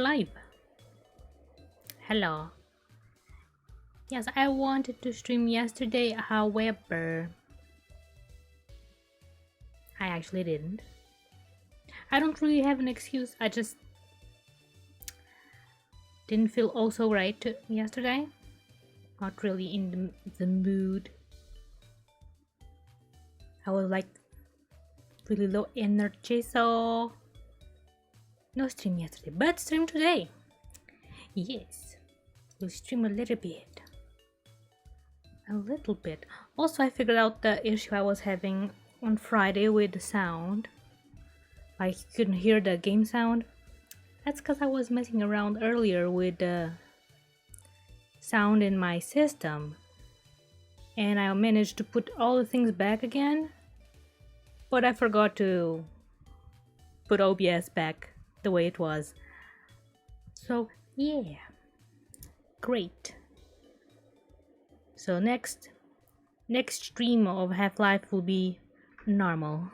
live. Hello. Yes, I wanted to stream yesterday, however, I actually didn't. I don't really have an excuse. I just didn't feel also right yesterday. Not really in the mood. I was like really low energy, so no stream yesterday, but stream today. Yes, we'll stream a little bit. A little bit. Also, I figured out the issue I was having on Friday with the sound. I couldn't hear the game sound. That's because I was messing around earlier with the sound in my system. And I managed to put all the things back again. But I forgot to put OBS back the way it was. So, yeah. Great. So next stream of Half-Life will be normal.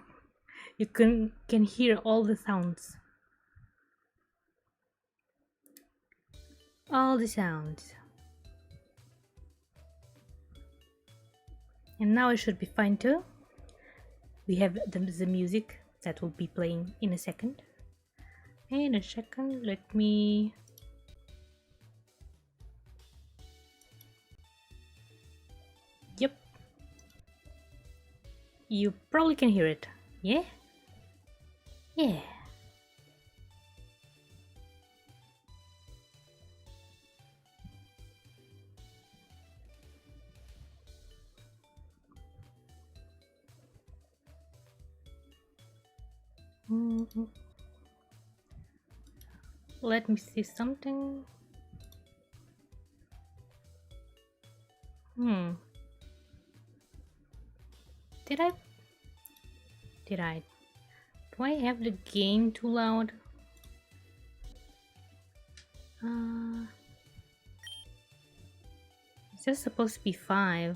You can hear all the sounds. All the sounds. And now it should be fine too. We have the music that will be playing in a second. In a second, let me... Yep. You probably can hear it. Yeah? Yeah. Let me see something. Did I? Did I? Do I have the game too loud? Is this supposed to be 5?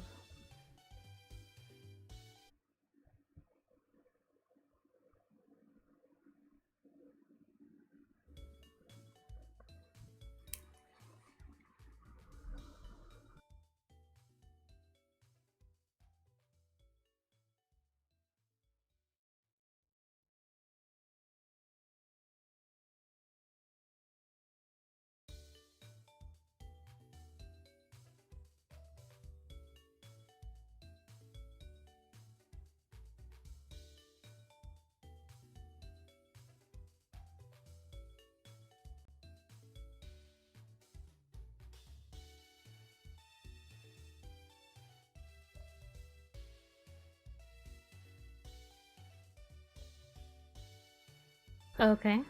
Okay.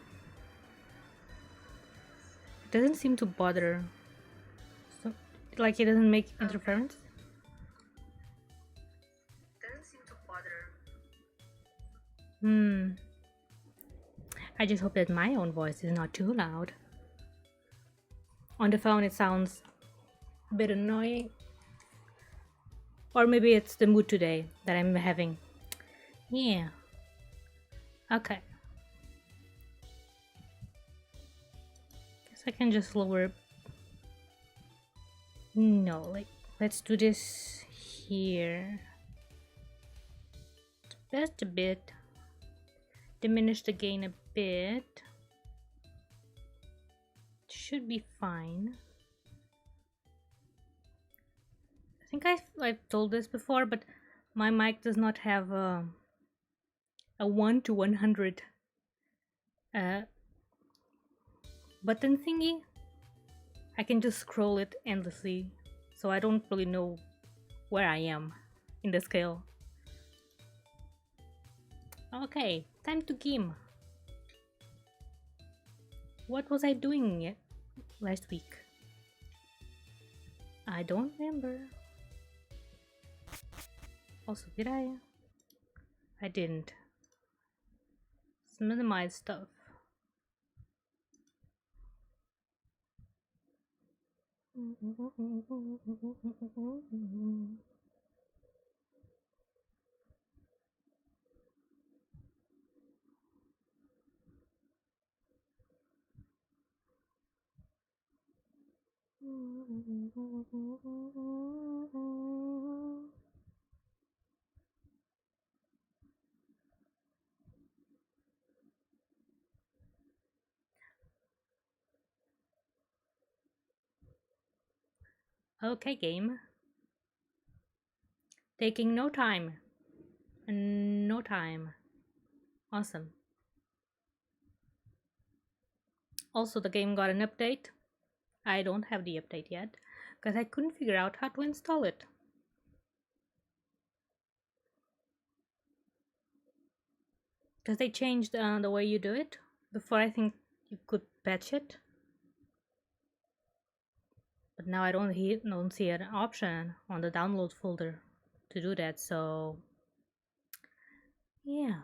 It doesn't seem to bother. So, like it doesn't make interference? Doesn't seem to bother. I just hope that my own voice is not too loud. On the phone it sounds a bit annoying. Or maybe it's the mood today that I'm having. Yeah. Okay. Guess I can just lower. No, like, let's do this here. Just a bit. Diminish the gain a bit. Should be fine. I think I've told this before, but my mic does not have a 1 to 100 button thingy. I can just scroll it endlessly, so I don't really know where I am in the scale. Okay, time to game. What was I doing last week? I don't remember. Also, did I? I didn't. Let's minimize stuff. Okay, game. Taking no time. No time. Awesome. Also, the game got an update. I don't have the update yet because I couldn't figure out how to install it. Because they changed the way you do it. Before, I think you could patch it. But now I don't see an option on the download folder to do that, so yeah.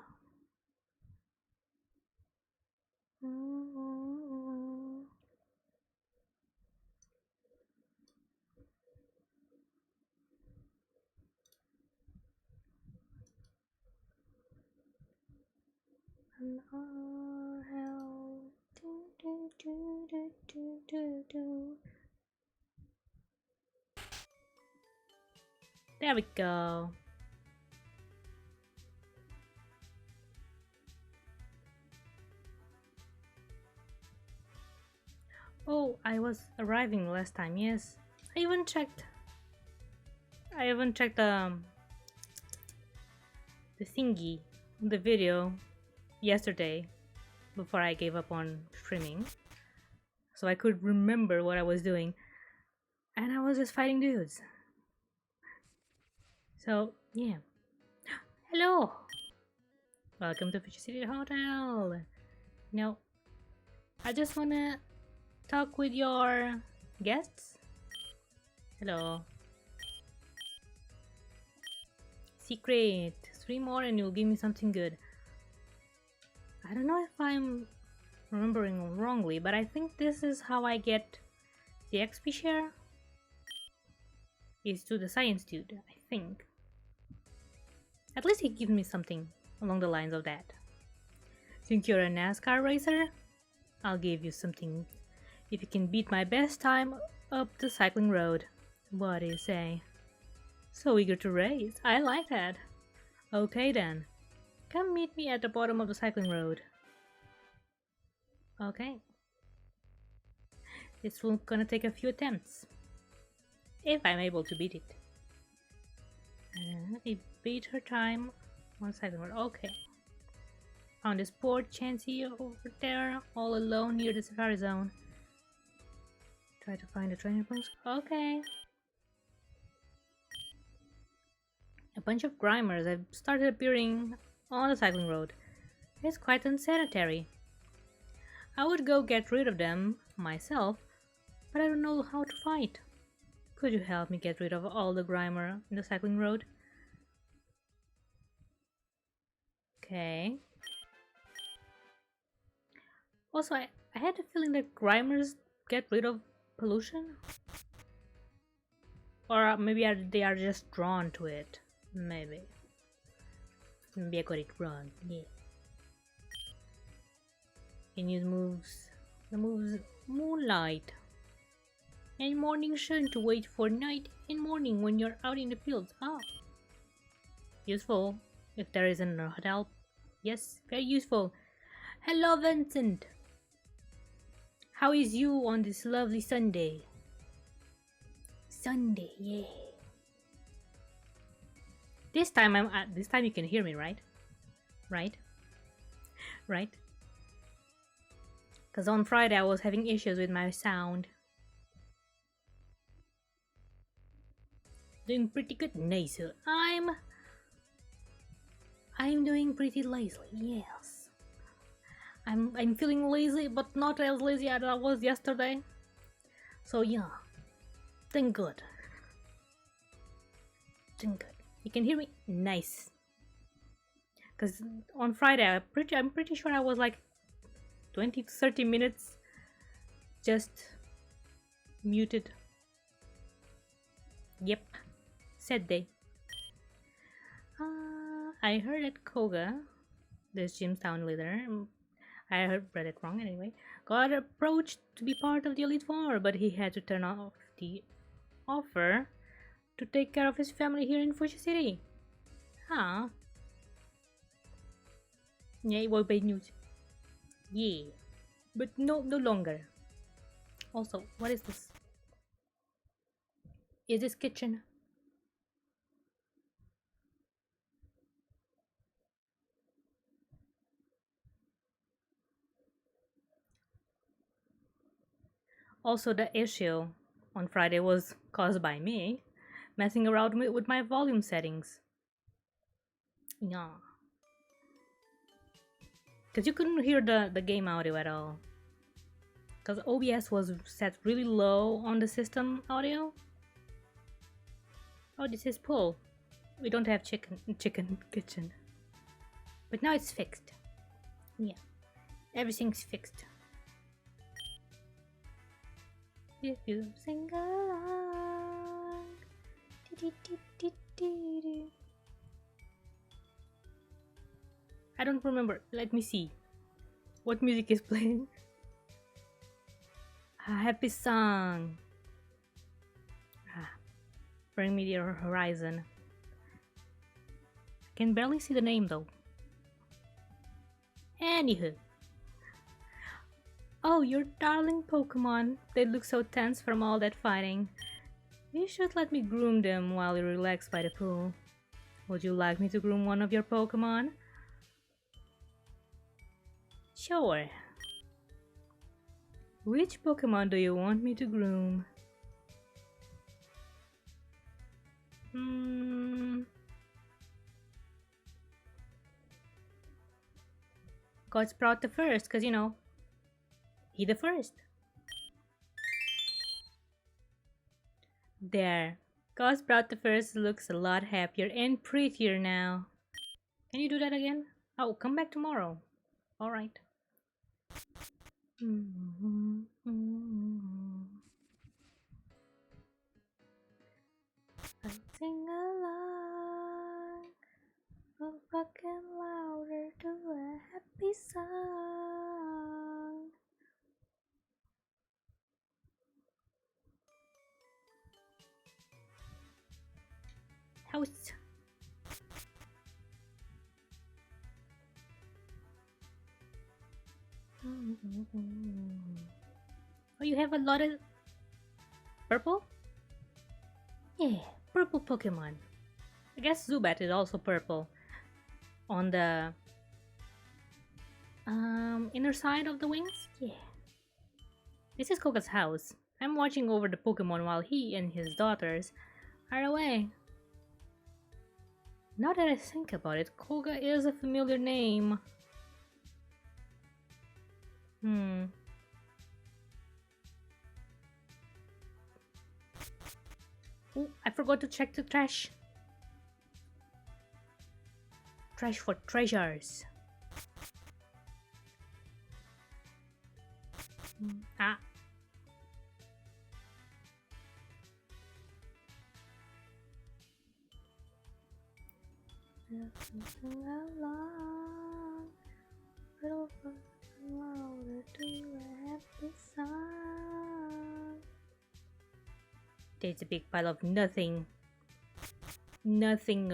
There we go. Oh, I was arriving last time, yes. I even checked. The thingy, the video yesterday before I gave up on streaming. So I could remember what I was doing. And I was just fighting dudes. So, yeah. Hello! Welcome to Future City Hotel. Now, I just wanna talk with your guests. Hello. Secret. 3 more and you'll give me something good. I don't know if I'm remembering wrongly, but I think this is how I get the XP share. Is to the science dude, I think. At least he gives me something along the lines of that. Think you're a NASCAR racer? I'll give you something if you can beat my best time up the cycling road. What do you say? So eager to race. I like that. Okay then. Come meet me at the bottom of the cycling road. Okay. It's gonna take a few attempts. If I'm able to beat it. I beat her time on cycling road. Okay. Found this poor Chansey over there, all alone near the safari zone. Try to find the training points. Okay. A bunch of Grimers have started appearing on the cycling road. It's quite unsanitary. I would go get rid of them myself, but I don't know how to fight. Could you help me get rid of all the Grimer in the cycling road? Okay. Also, I had a feeling that Grimers get rid of pollution? Or maybe they are just drawn to it. Maybe. Maybe I got it wrong. Yeah. Can use moves. The moves Moonlight. And morning sun to wait for night and morning when you're out in the fields. Ah. Useful. If there isn't help. Yes, very useful. Hello, Vincent. How is you on this lovely Sunday? Sunday, yeah. This time this time you can hear me, right? Right? Right? Because on Friday I was having issues with my sound. Doing pretty good. Nice. I'm doing pretty lazily, yes. I'm feeling lazy, but not as lazy as I was yesterday. So yeah. Thank God. Thank God. You can hear me? Nice. Because on Friday I'm pretty sure I was like 20 to 30 minutes just muted. Yep. Sad day. I heard that Koga, this Jimstown leader, read it wrong anyway, got approached to be part of the Elite Four, but he had to turn off the offer to take care of his family here in Fuji City. Huh? Yeah, it was bad news. Yeah, but no longer. Also, what is this? Is this kitchen? Also, the issue on Friday was caused by me messing around with my volume settings. Yeah, because you couldn't hear the game audio at all. Because OBS was set really low on the system audio. Oh, this is pool. We don't have chicken kitchen. But now it's fixed. Yeah, everything's fixed. If you sing along. I don't remember. Let me see. What music is playing? A happy song. Bring me the horizon. I can barely see the name though. Anywho. Oh, your darling Pokemon. They look so tense from all that fighting. You should let me groom them while you relax by the pool. Would you like me to groom one of your Pokemon? Sure. Which Pokemon do you want me to groom? Godsprout the first, because you know, he the first. There. Godsprout the first looks a lot happier and prettier now. Can you do that again? Oh, come back tomorrow. Alright. I'll sing along, a fucking louder to a happy song. House. Oh, you have a lot of purple? Yeah, purple Pokemon. I guess Zubat is also purple. On the inner side of the wings? Yeah. This is Koga's house. I'm watching over the Pokemon while he and his daughters are away. Now that I think about it, Koga is a familiar name. Oh, I forgot to check the trash. Trash for treasures. Ah. There's a big pile of nothing. Nothing.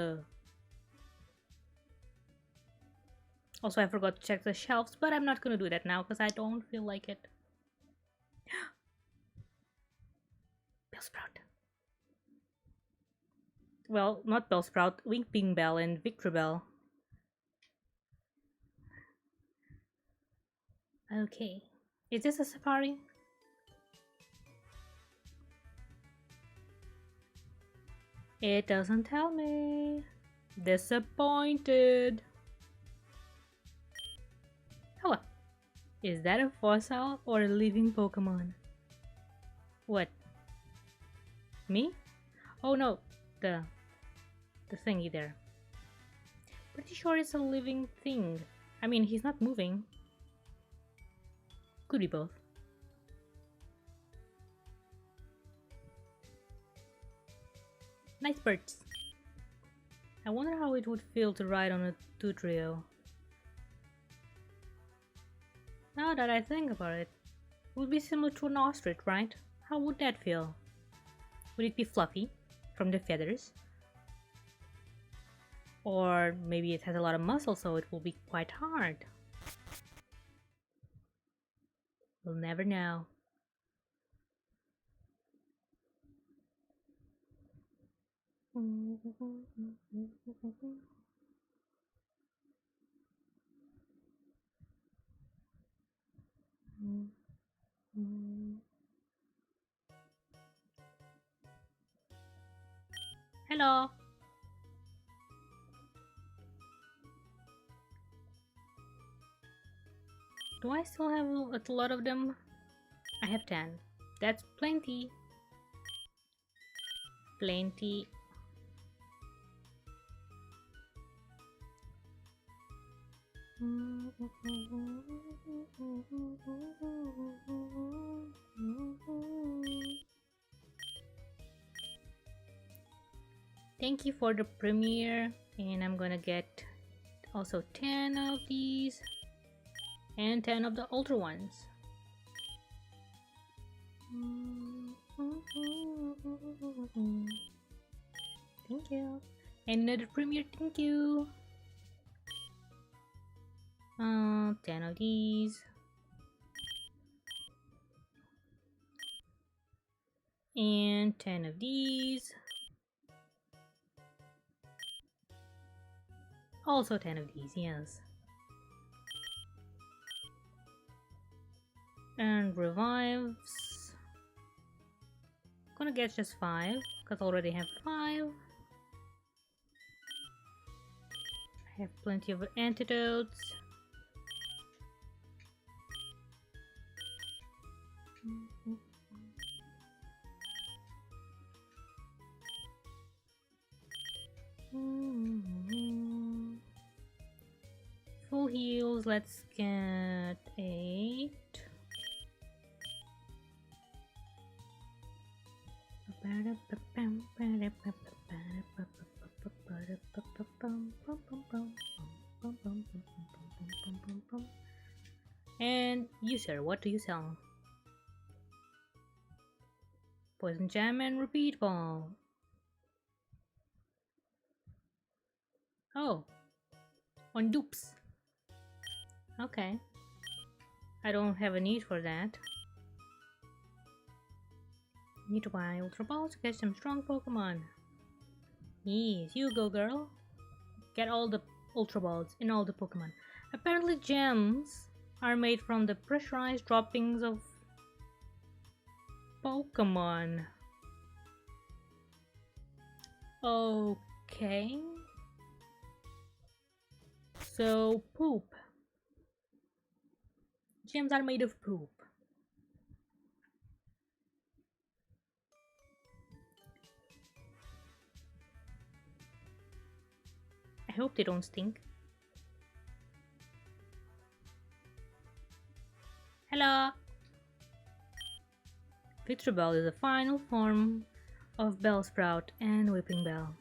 Also, I forgot to check the shelves, but I'm not gonna do that now because I don't feel like it. Bellsprout. Well, not Bellsprout, Winkping Bell and Victreebel. Okay. Is this a safari? It doesn't tell me. Disappointed. Oh, is that a fossil or a living Pokemon? What? Me? Oh no, the thingy there. Pretty sure it's a living thing. I mean, he's not moving. Could be both. Nice birds. I wonder how it would feel to ride on a Tutrio. Now that I think about it, it would be similar to an ostrich, right? How would that feel? Would it be fluffy from the feathers? Or maybe it has a lot of muscle, so it will be quite hard. We'll never know. Hello. Do I still have a lot of them? I have 10. That's plenty. Plenty. Thank you for the premiere, and I'm gonna get also 10 of these and 10 of the older ones. Thank you. Another premiere, thank you. 10 of these. And 10 of these. Also 10 of these, yes. And revives. Gonna get just 5, because I already have 5. I have plenty of antidotes. Full heals, let's get 8. And you, sir, what do you sell? Poison jam and repeat ball. Oh, on dupes. Okay. I don't have a need for that. Need to buy Ultra Balls to catch some strong Pokemon. Yes, you go, girl. Get all the Ultra Balls in all the Pokemon. Apparently gems are made from the pressurized droppings of Pokemon. Okay. So, poop. Gems are made of poop. I hope they don't stink. Hello! Victreebel is a final form of Bellsprout and Whipping Bell.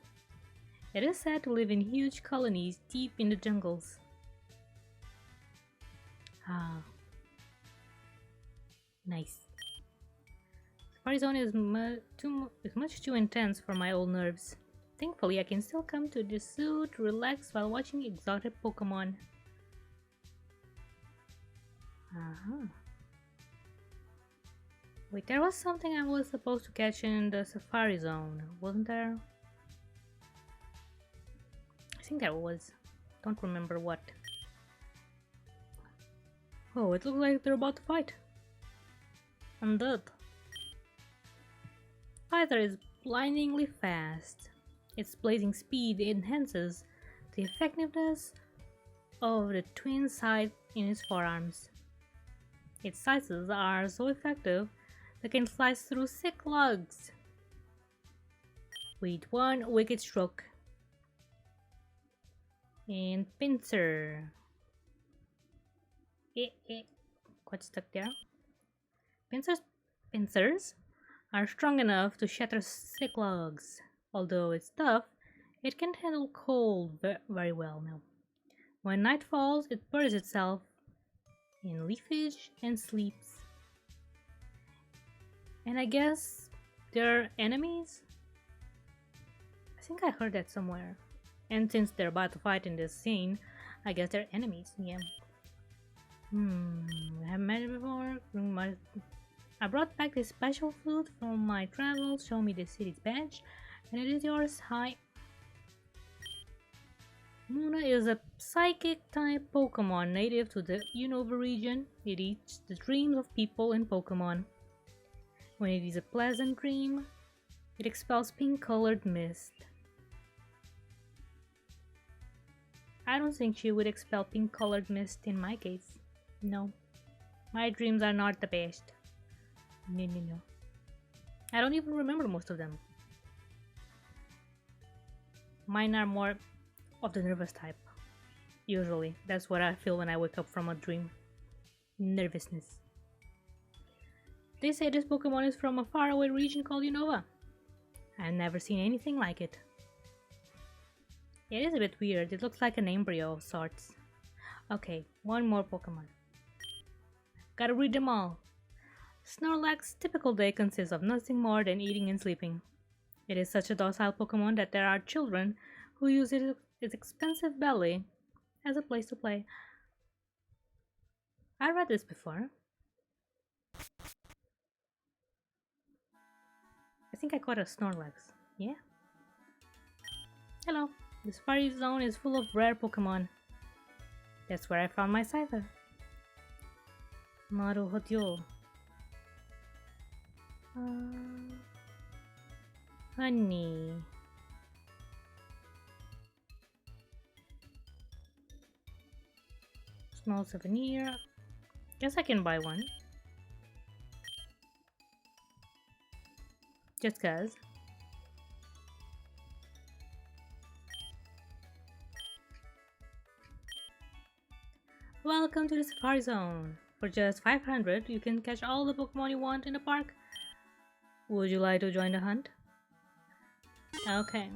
It is said to live in huge colonies deep in the jungles. Ah. Nice. Safari Zone is much too intense for my old nerves. Thankfully, I can still come to the zoo to relax while watching exotic Pokemon. Wait, there was something I was supposed to catch in the Safari Zone, wasn't there? I think there was. Don't remember what. Oh, it looks like they're about to fight. Undead. Either is blindingly fast. Its blazing speed enhances the effectiveness of the twin sight in its forearms. Its scythes are so effective they can slice through thick logs with one wicked stroke. And pincer. Got stuck there. Pincers are strong enough to shatter thick logs. Although it's tough, it can handle cold very well now. When night falls, it buries itself in leafage and sleeps. And I guess They're enemies? I think I heard that somewhere. And since they're about to fight in this scene, I guess they're enemies, yeah. I haven't met it before. I brought back this special food from my travels. Show me the city's badge, and it is yours. Hi. Muna is a psychic type Pokemon native to the Unova region. It eats the dreams of people in Pokemon. When it is a pleasant dream, it expels pink colored mist. I don't think she would expel pink colored mist in my case. No. My dreams are not the best. No, no, no. I don't even remember most of them. Mine are more of the nervous type. Usually. That's what I feel when I wake up from a dream. Nervousness. They say this Pokemon is from a faraway region called Unova. I've never seen anything like it. It is a bit weird. It looks like an embryo of sorts. Okay, one more Pokemon. Gotta read them all. Snorlax's typical day consists of nothing more than eating and sleeping. It is such a docile Pokemon that there are children who use its expensive belly as a place to play. I read this before. I think I caught a Snorlax. Yeah? Hello. The Safari Zone is full of rare Pokemon. That's where I found my Scyther. Maruhotyo. Honey. Small souvenir. Guess I can buy one. Just cause. Welcome to the Safari Zone. For just 500, you can catch all the Pokemon you want in the park. Would you like to join the hunt? Okay.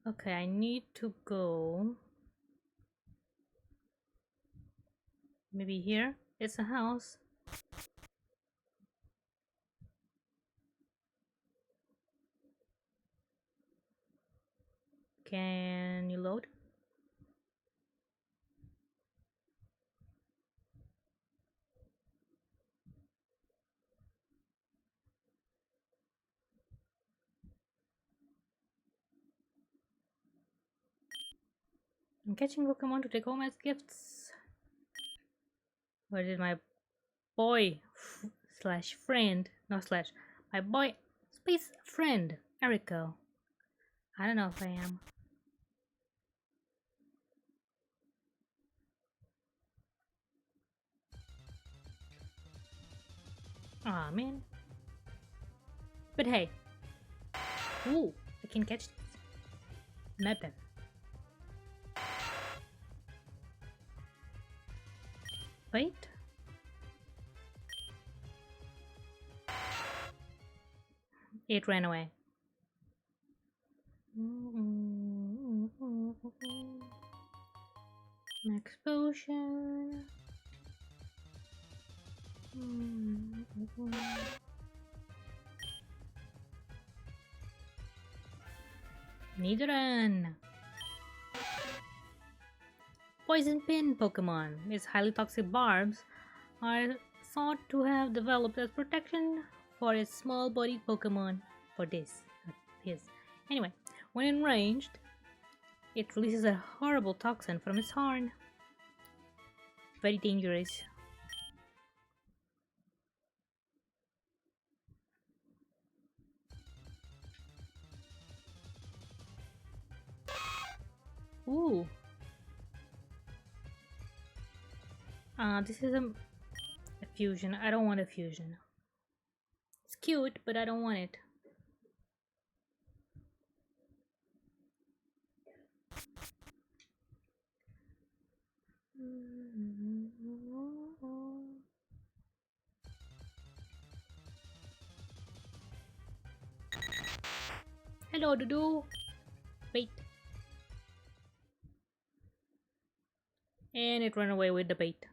Okay, I need to go. Maybe here? It's a house. Can you load? I'm catching Pokemon to take home as gifts. Where did my boy slash friend, no slash, my boy space friend, Erico? I don't know if I am. Aw, man. But hey. Ooh, I can catch this. Mepin. Wait. It ran away. Max potion. Nidoran. Poison Pin Pokemon. Its highly toxic barbs are thought to have developed as protection for its small-bodied Pokemon. For this, his. Anyway, when enraged, it releases a horrible toxin from its horn. Very dangerous. Ooh. This is a fusion. I don't want a fusion. It's cute, but I don't want it. Hello, Dudu. Wait. And it ran away with the bait.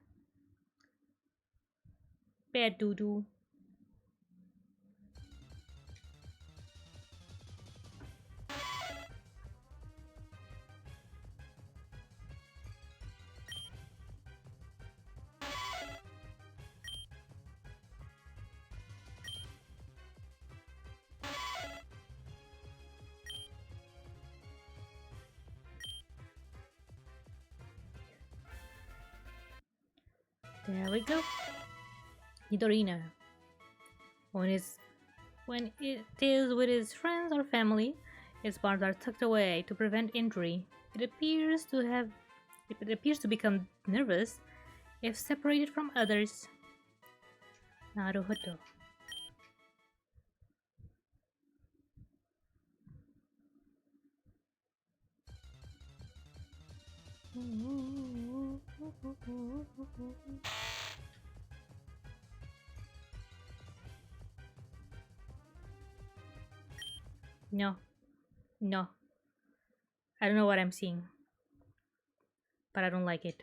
Bad doo-doo. There we go. Nidorina. When it is with its friends or family, its paws are tucked away to prevent injury. It appears to become nervous if separated from others. Naruhodo. No, no. I don't know what I'm seeing, but I don't like it.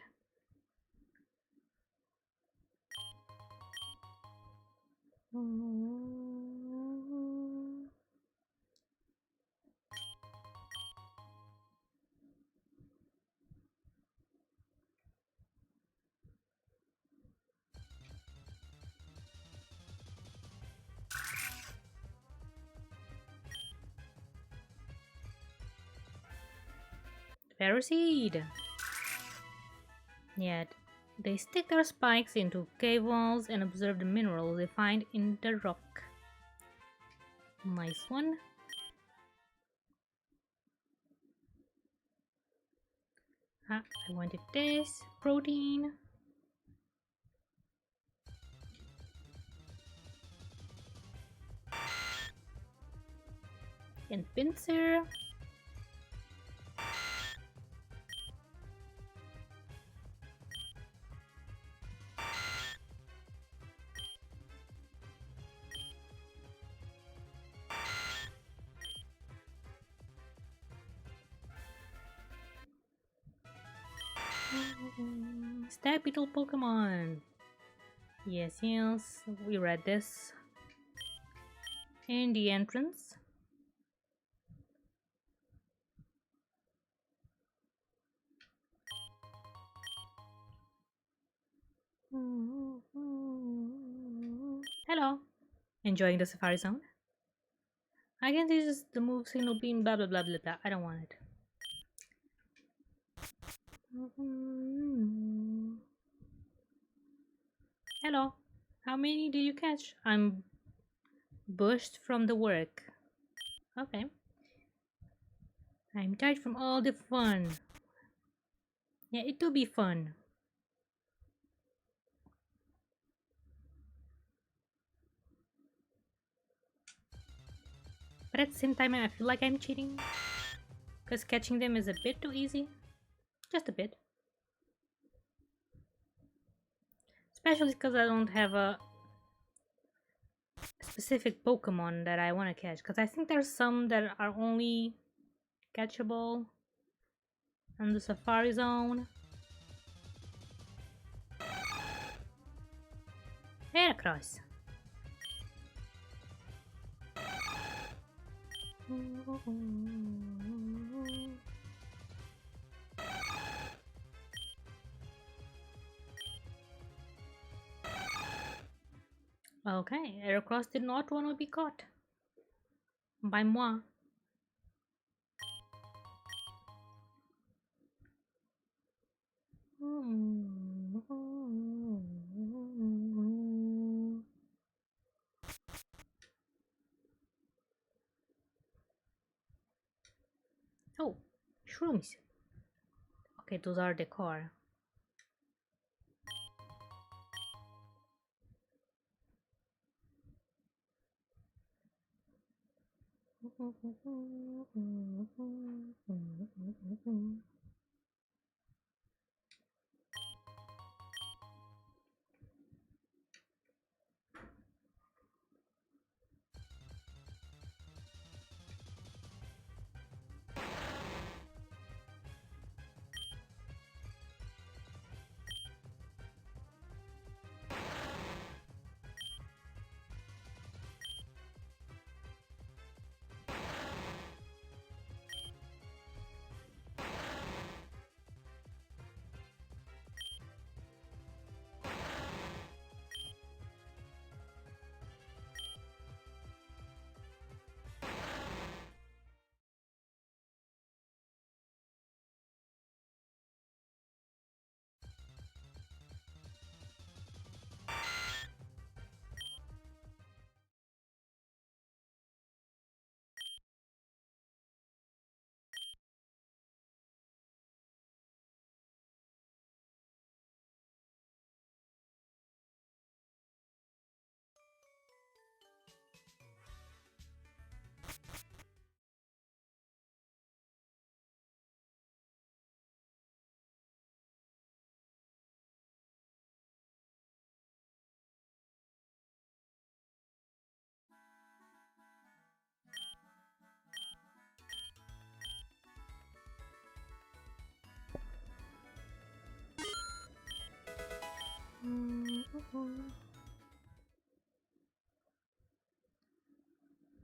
Paraseed. Yet, they stick their spikes into cave walls and observe the minerals they find in the rock. Nice one. Ah, I wanted this. Protein. And pincer. Stab beetle Pokemon. Yes, yes, we read this in the entrance. Hello. Enjoying the Safari Zone? I can use the move signal beam blah blah blah blah blah. I don't want it. Hello. How many did you catch? I'm bushed from the work. Okay. I'm tired from all the fun. Yeah, it will be fun. But at the same time, I feel like I'm cheating. Because catching them is a bit too easy. Just a bit. Especially because I don't have a specific Pokemon that I want to catch. Because I think there's some that are only catchable in the Safari Zone. Heracross. Okay, Heracross did not want to be caught by moi. Oh, shrooms. Okay, those are decor.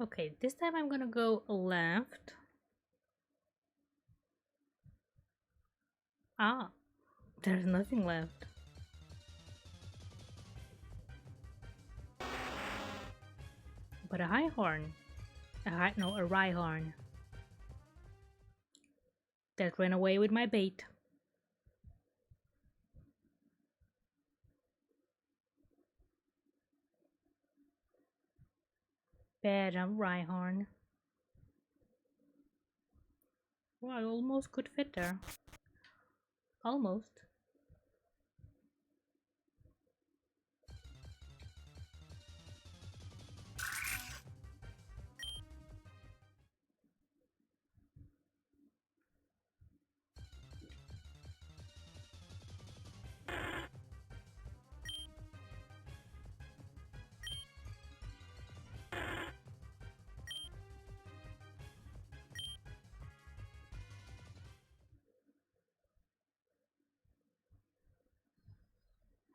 Okay, this time I'm gonna go left. Ah, there's nothing left. But a high horn. A rye horn. That ran away with my bait. Bad rye horn. Well, I almost could fit there. Almost.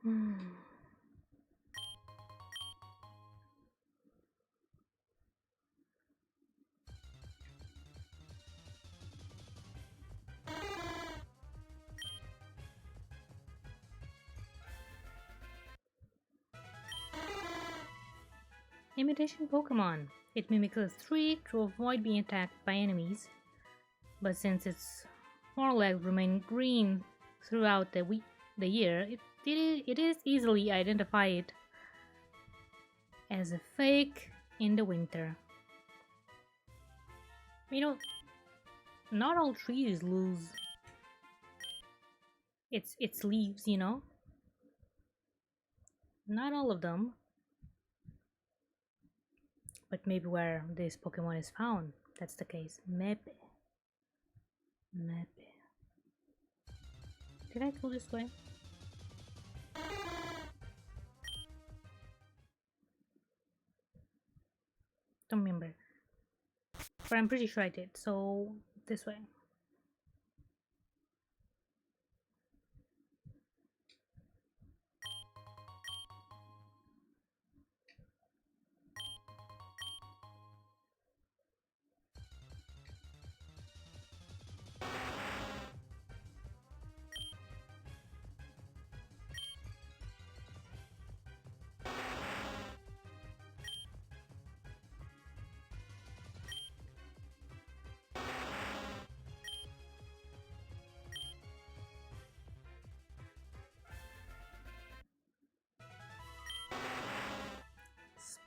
Hmm. Imitation Pokemon. It mimics a streak to avoid being attacked by enemies, but since its foreleg remain green throughout the year, it is easily identified as a fake in the winter. You know, not all trees lose its leaves, you know? Not all of them, but maybe where this Pokemon is found, that's the case. Maybe. Maybe. Did I go this way? Don't remember. But I'm pretty sure I did, so this way.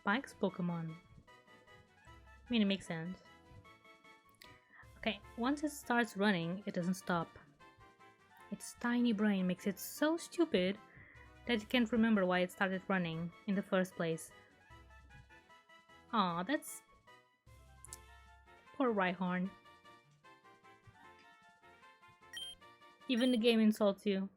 Spike's Pokemon. I mean, it makes sense. Okay, once it starts running, it doesn't stop. Its tiny brain makes it so stupid that it can't remember why it started running in the first place. Aw, that's... poor Rhyhorn. Even the game insults you.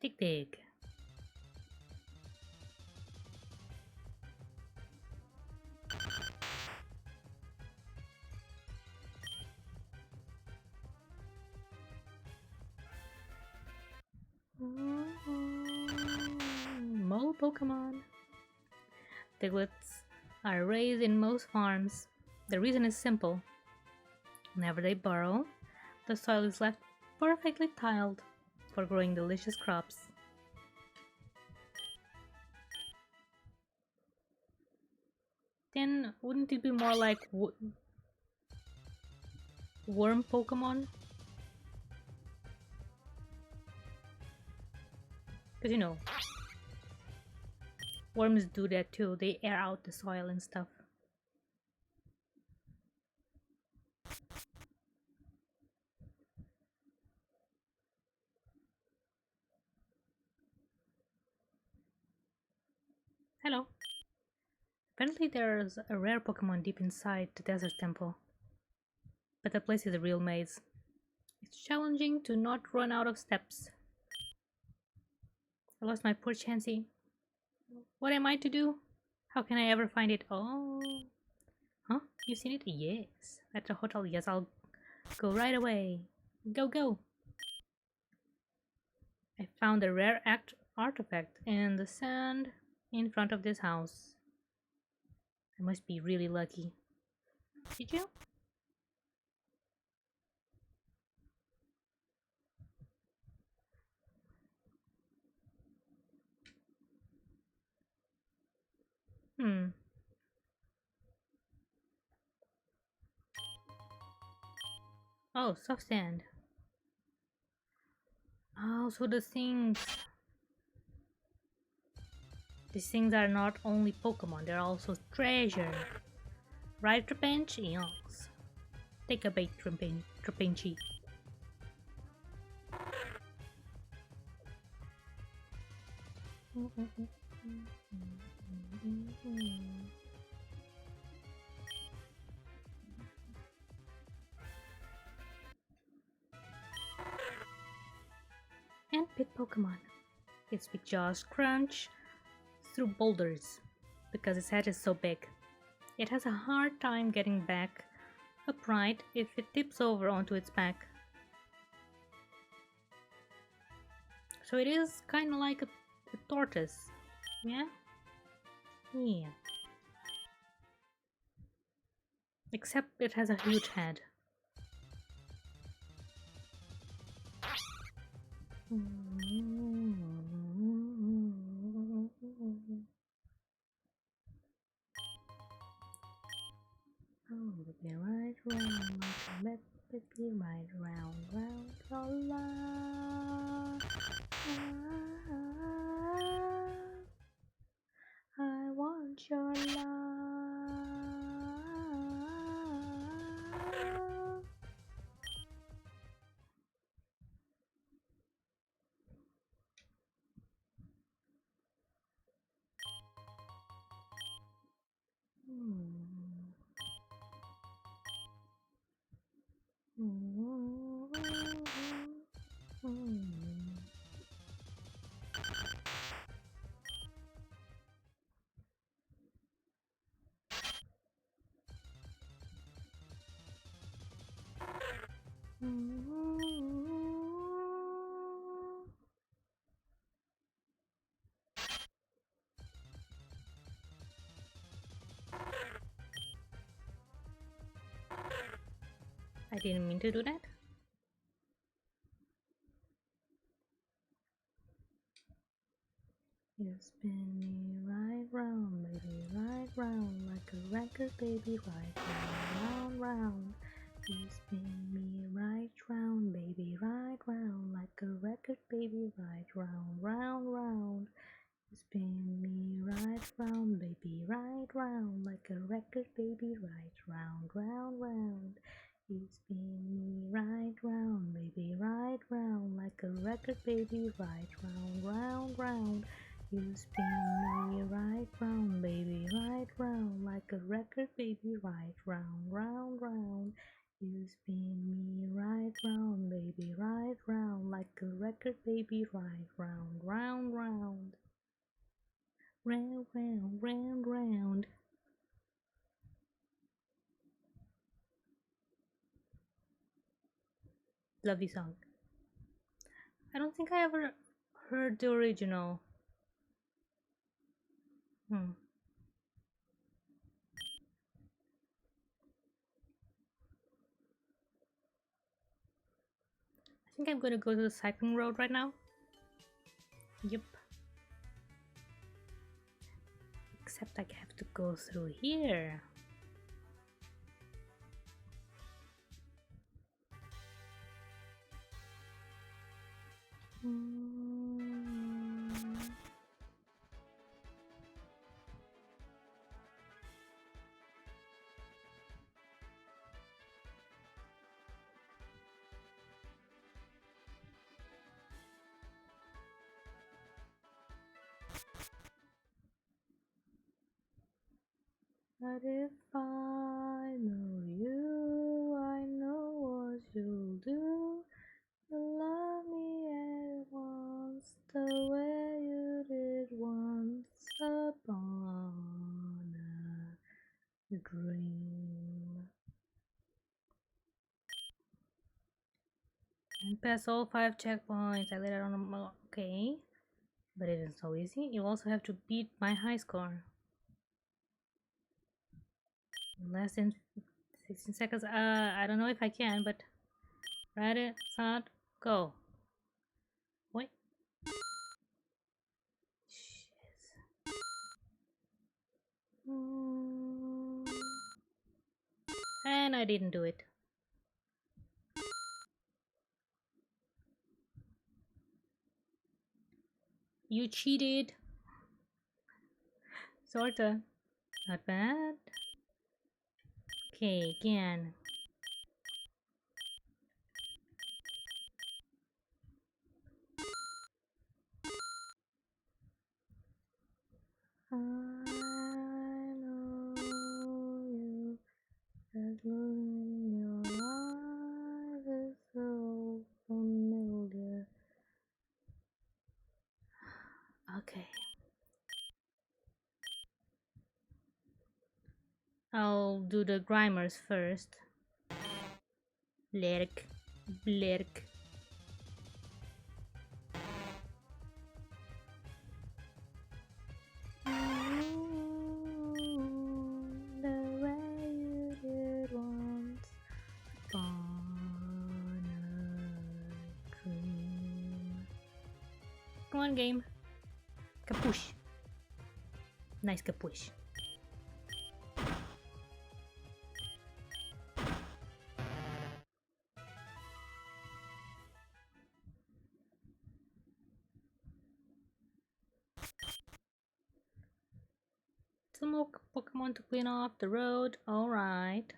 Tick tick. Mole Pokemon. Diglets are raised in most farms. The reason is simple. Whenever they burrow, the soil is left perfectly tiled for growing delicious crops. Then wouldn't it be more like worm Pokemon? Because you know, worms do that too. They air out the soil and stuff. Hello. Apparently there's a rare Pokemon deep inside the desert temple. But that place is a real maze. It's challenging to not run out of steps. I lost my poor Chansey. What am I to do? How can I ever find it? Oh. Huh? You've seen it? Yes. At the hotel. Yes, I'll go right away. Go, go. I found a rare artifact in the sand in front of this house. I must be really lucky. Did you? Hmm. Oh, soft sand. Oh, so the things. These things are not only Pokemon, they're also treasure. Right, Trapinch? Yes. Take a bait, Trapinchy. And pit Pokemon. Its big jaws crunch through boulders because its head is so big. It has a hard time getting back upright if it tips over onto its back. So it is kind of like a tortoise. Yeah? Yeah. Except it has a huge head. Oh, be right round, let it be right round, round, la la. I want your love. I didn't mean to do that. You spin me right round, baby, right round, like a record, baby, right round, round, round. You spin me right round, baby, right round, like a record, baby, right round, round, round. You spin me right round, baby, right round, like a record, baby, right round, round, round. You spin me right round, baby, right round, like a record, baby, right round, round, round. You spin me right round, baby, right round, like a record, baby, right round, round, round. You spin me right round, baby, right round, like a record, baby, right round, round, round. Round, round, round, round. Lovely song. I don't think I ever heard the original. Hmm. I think I'm gonna go to the cycling road right now. Yep. Except I have to go through here. But if I know you, I know what you'll do. And pass all 5 checkpoints. I let it on a... Okay. But it isn't so easy. You also have to beat my high score. Less than 16 seconds. I don't know if I can, but... Ready, set, go. Wait. And I didn't do it. You cheated. Sorta. Not bad. Okay, again. I know you as losing your eyes is so familiar. Okay. I'll do the Grimers first. Blerk. Blerk. The way you did once upon a dream. Come on, game. Capush. Nice capush. Some more Pokemon to clean off the road. Alright.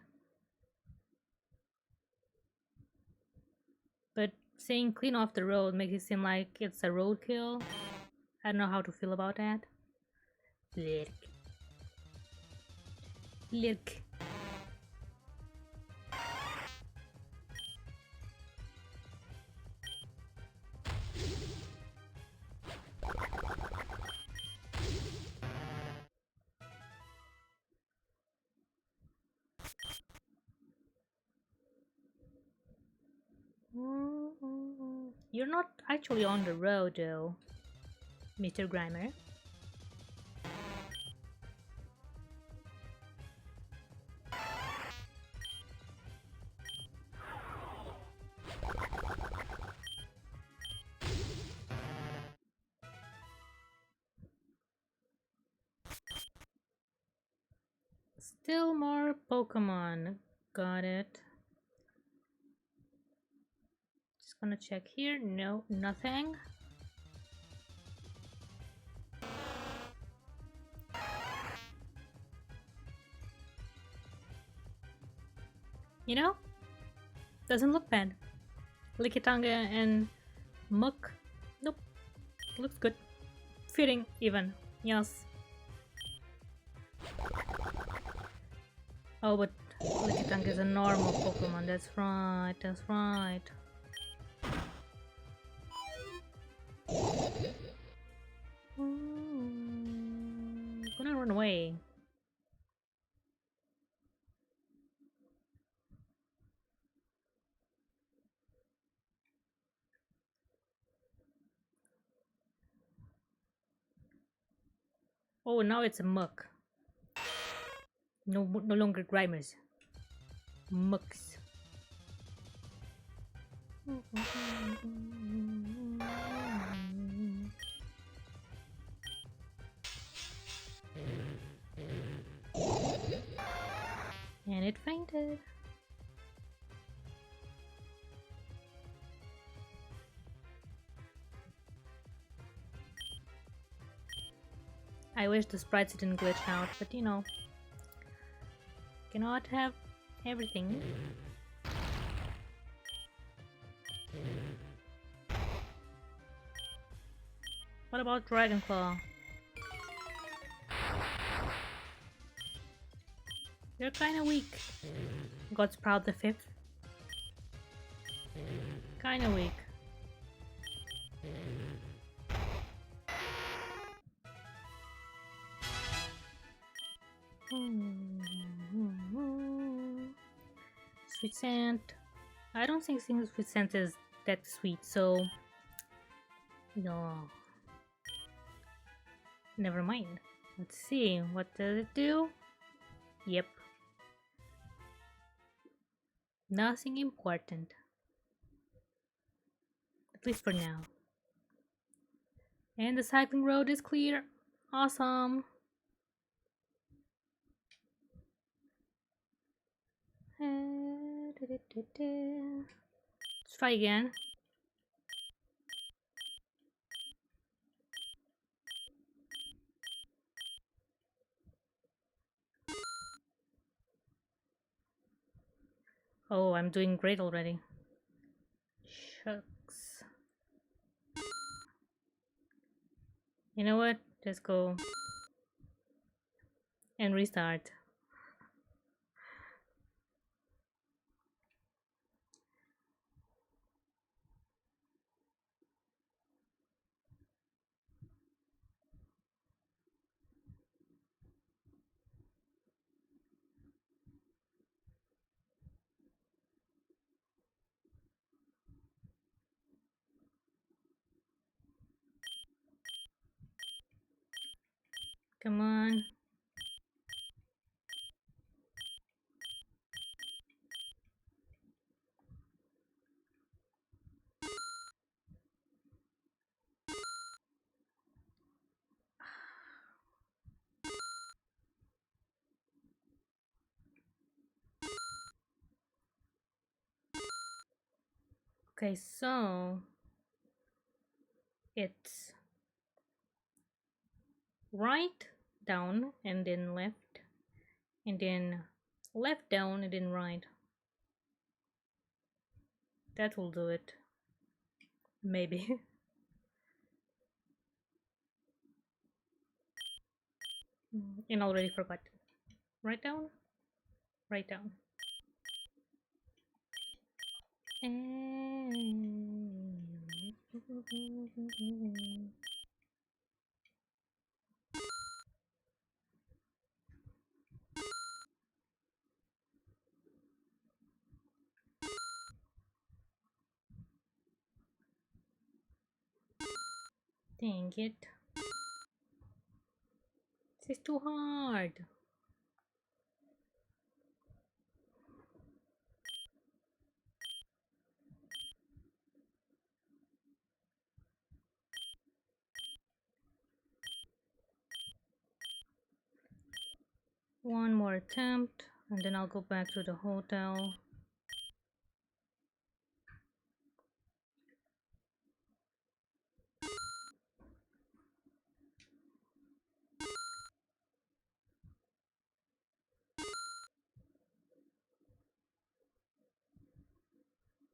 But saying clean off the road makes it seem like it's a roadkill. I don't know how to feel about that. Blirk. Blirk. You're not actually on the road though, Mr. Grimer. Still more Pokemon. Got it. Just gonna check here. No, nothing. You know, doesn't look bad. Lickitung and Muk. Nope. Looks good. Fitting even. Yes. Oh, but Lickitung is a normal Pokemon. That's right. That's right. Gonna run away. Oh, now it's a Muk. No longer Grimers. Muks. And it fainted. I wish the sprites didn't glitch out, but you know, cannot have everything. What about Dragonclaw? You're kinda weak. Godsprout the 5th. Kinda weak. Sweet Scent. I don't think Sweet Scent is that sweet, so no. Never mind. Let's see, what does it do? Yep. Nothing important. At least for now. And the cycling road is clear. Awesome. Let's try again. Oh, I'm doing great already. Shucks. You know what? Just go and restart. Come on. Okay, so it's right down and then left and then left down and then right. That will do it. Maybe. And already forgot. Right down, right down. Dang it. This is too hard. One more attempt, and then I'll go back to the hotel.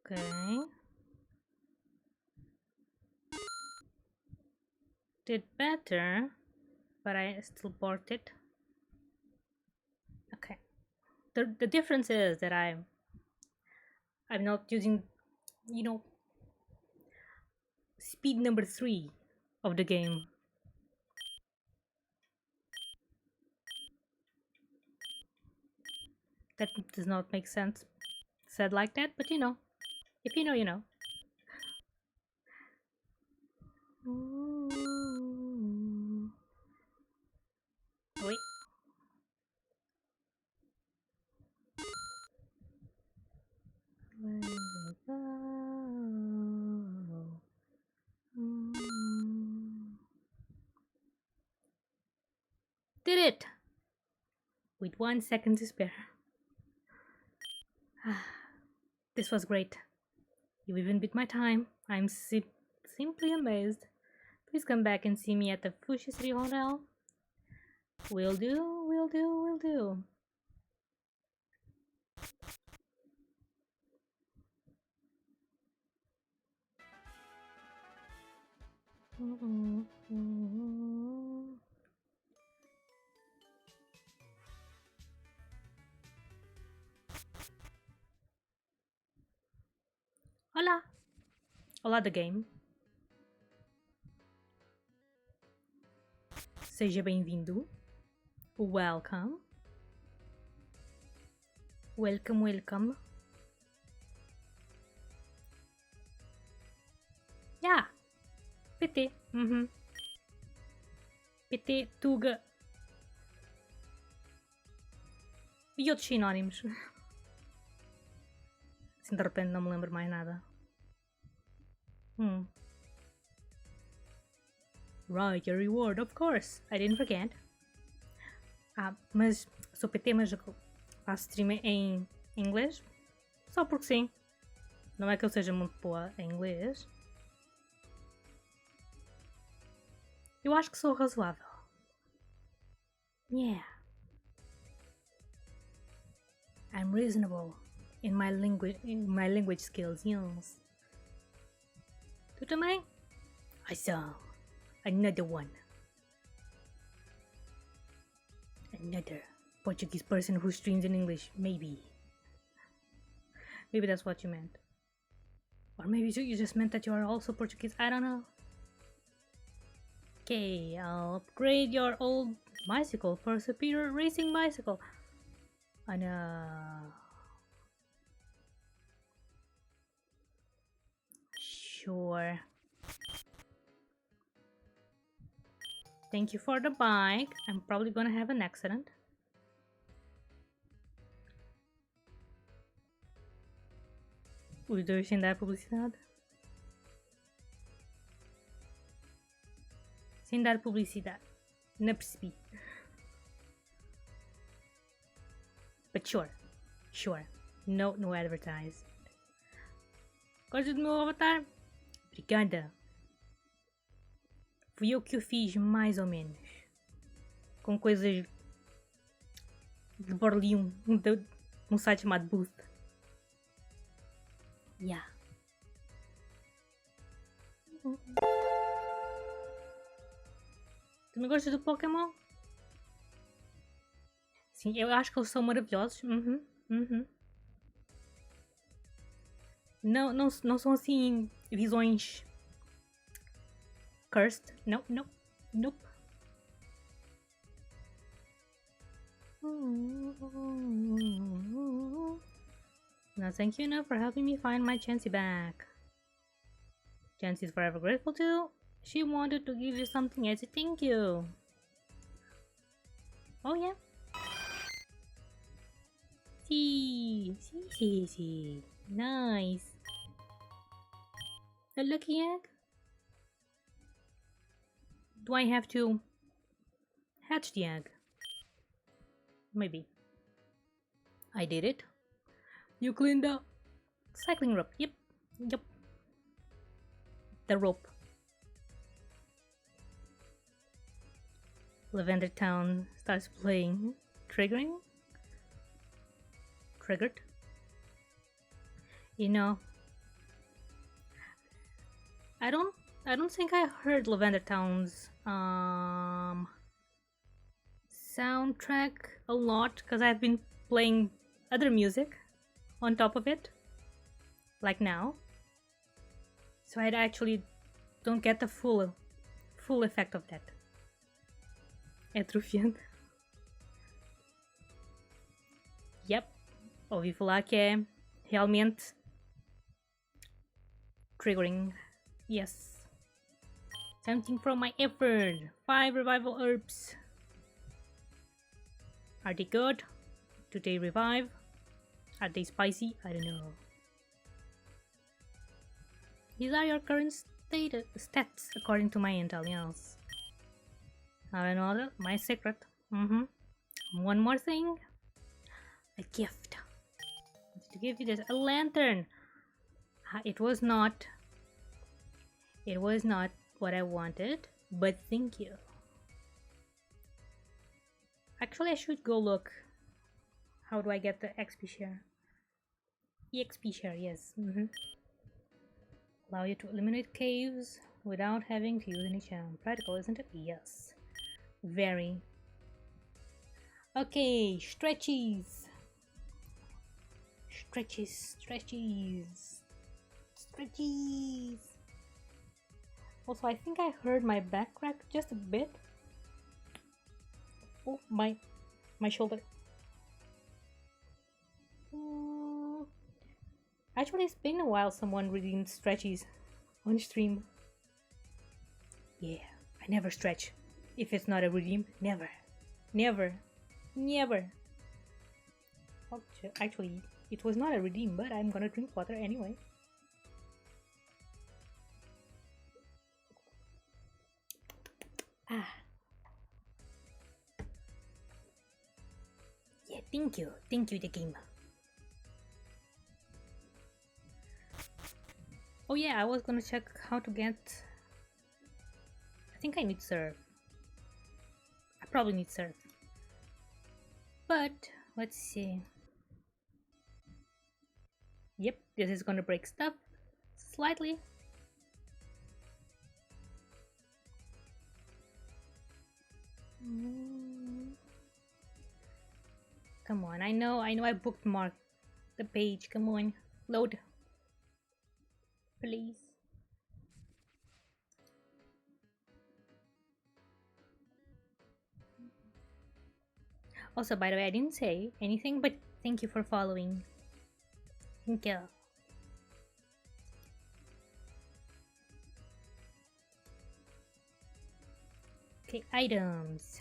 Okay. Did better, but I still bought it. Okay. The difference is that I'm not using, you know, speed number 3 of the game. That does not make sense said like that, but you know, if you know, you know. Wait. Where did it go? Did it! With 1 second to spare. This was great. You even beat my time. I'm simply amazed. Please come back and see me at the Fushi City Hotel. Will do, will do, will do. Hola! Olá the game. Seja bem-vindo. Welcome. Welcome, welcome. PT. PT, Tuga. E outros sinónimos. Assim de repente não me lembro mais nada. Right, your reward, of course. I didn't forget. Mas sou PT, mas faço stream em inglês. Só porque sim. Não é que eu seja muito boa em inglês. Eu acho que sou razoável. Yeah. I'm reasonable in my language skills, yes. Tu também? I saw another one. Another Portuguese person who streams in English, maybe. Maybe that's what you meant. Or maybe you just meant that you are also Portuguese, I don't know. Okay, I'll upgrade your old bicycle for a superior racing bicycle. I know. Sure. Thank you for the bike. I'm probably gonna have an accident. Os dois sem dar publicidade. Sem dar publicidade. Não percebi. But sure. No advertise. Gosta do meu avatar? Obrigada. Fui eu que o fiz, mais ou menos. Com coisas de borlium de um site chamado Booth. Yeah. Também gostas do Pokémon? Sim, eu acho que eles são maravilhosos. Não são assim visões cursed. Nope. No, thank you for helping me find my Chansey back. Chansey's forever grateful too. She wanted to give you something as a thank you. Oh yeah. See. Nice. A lucky egg? Do I have to hatch the egg? Maybe. I did it. You cleaned the cycling rope. Yep. The rope. Lavender Town starts playing. Triggered? You know, I don't think I heard Lavender Town's soundtrack a lot because I've been playing other music on top of it, like now. So I actually don't get the full effect of that. Atrofiante. Yep. Ouvi falar que é realmente triggering. Yes. Something from my effort. 5 revival herbs. Are they good? Do they revive? Are they spicy? I don't know. These are your current stats according to my intelligence. I know that my secret. One more thing. A gift. To give you this, a lantern. It was not what I wanted, but thank you. Actually, I should go look. How do I get the XP share? EXP share, yes. Allow you to eliminate caves without having to use any charm. Practical, isn't it? Yes. Very. Okay, stretchies. Also, I think I heard my back crack just a bit. Oh, my shoulder. Actually, it's been a while someone redeemed stretchies on stream. Yeah, I never stretch. If it's not a redeem, never. Never. Never. Actually, it was not a redeem, but I'm gonna drink water anyway. Ah. Yeah, thank you. Thank you, the game. Oh yeah, I was gonna check how to get... I think I need serve. I probably need serve. But, let's see. Yep, this is gonna break stuff. Slightly. Come on, I know I bookmarked the page. Come on, load. Please. Also, by the way, I didn't say anything, but thank you for following. Thank you. Okay, items.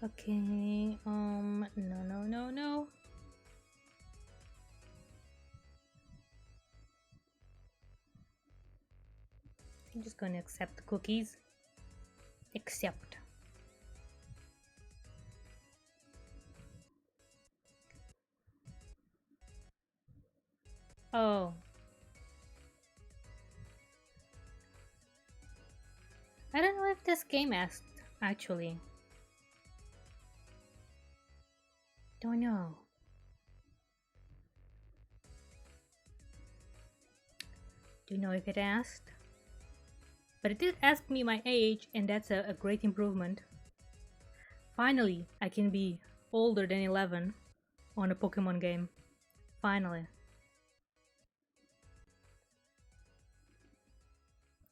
Okay, no. I'm just gonna accept the cookies. Accept. Oh. I don't know if this game asked, actually. Don't know. Do you know if it asked? But it did ask me my age, and that's a great improvement. Finally, I can be older than 11 on a Pokemon game. Finally.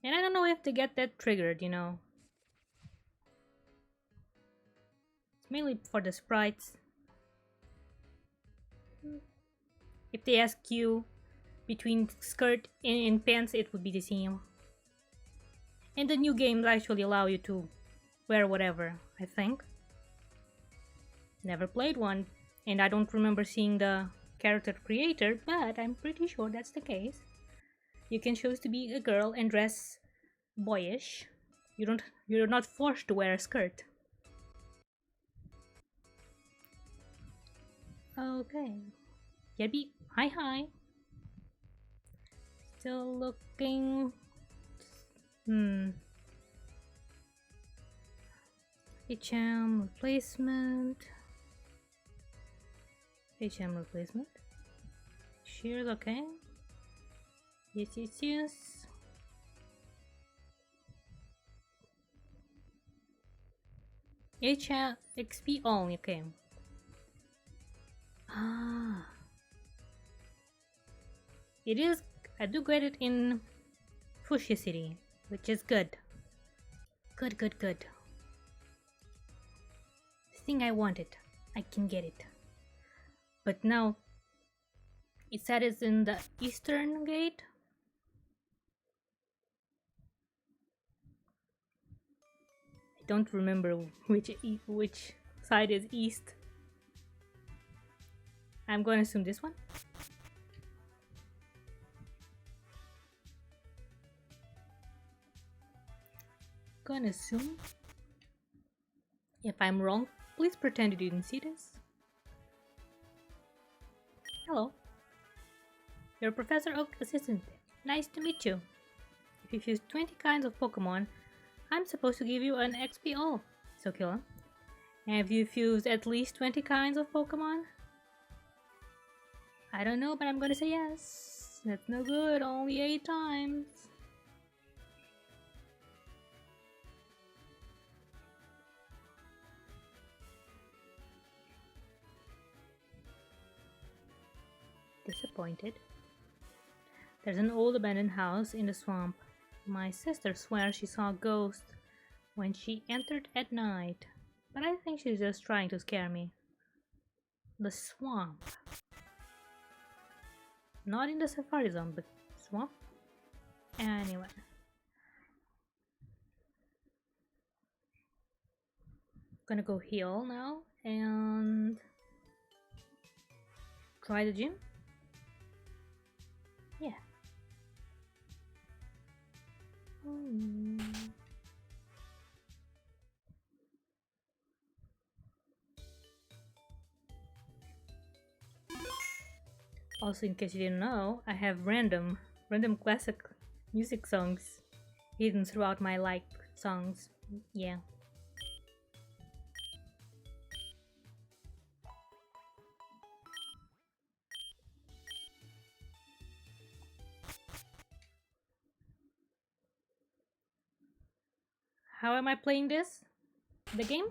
And I don't know if to get that triggered, you know. It's mainly for the sprites. If they ask you between skirt and pants, it would be the same. And the new games actually allow you to wear whatever, I think. Never played one, and I don't remember seeing the character creator, but I'm pretty sure that's the case. You can choose to be a girl and dress boyish. You're not forced to wear a skirt. Okay. Gabby, hi. Still looking. HM replacement. HM replacement. Shears, okay. Yes. HM XP only, okay. Ah. It is, I do get it in Fuchsia City, which is good. Good. The thing I wanted, I can get it. But now, it said it's in the eastern gate. I don't remember which side is east. I'm going to assume this one. Gonna assume. If I'm wrong, please pretend you didn't see this. Hello. You're Professor Oak assistant. Nice to meet you. If you fuse 20 kinds of Pokemon, I'm supposed to give you an XP. So Kylla, have you fused at least 20 kinds of Pokemon? I don't know, but I'm gonna say yes. That's no good, only 8 times. disappointed. There's an old abandoned house in the swamp. My sister swears she saw a ghost when she entered at night, but I think she's just trying to scare me. The swamp. Not in the safari zone, but swamp? Anyway. Gonna go heal now and try the gym. Yeah. Also, in case you didn't know, I have random classic music songs hidden throughout my songs. Yeah. How am I playing this? The game?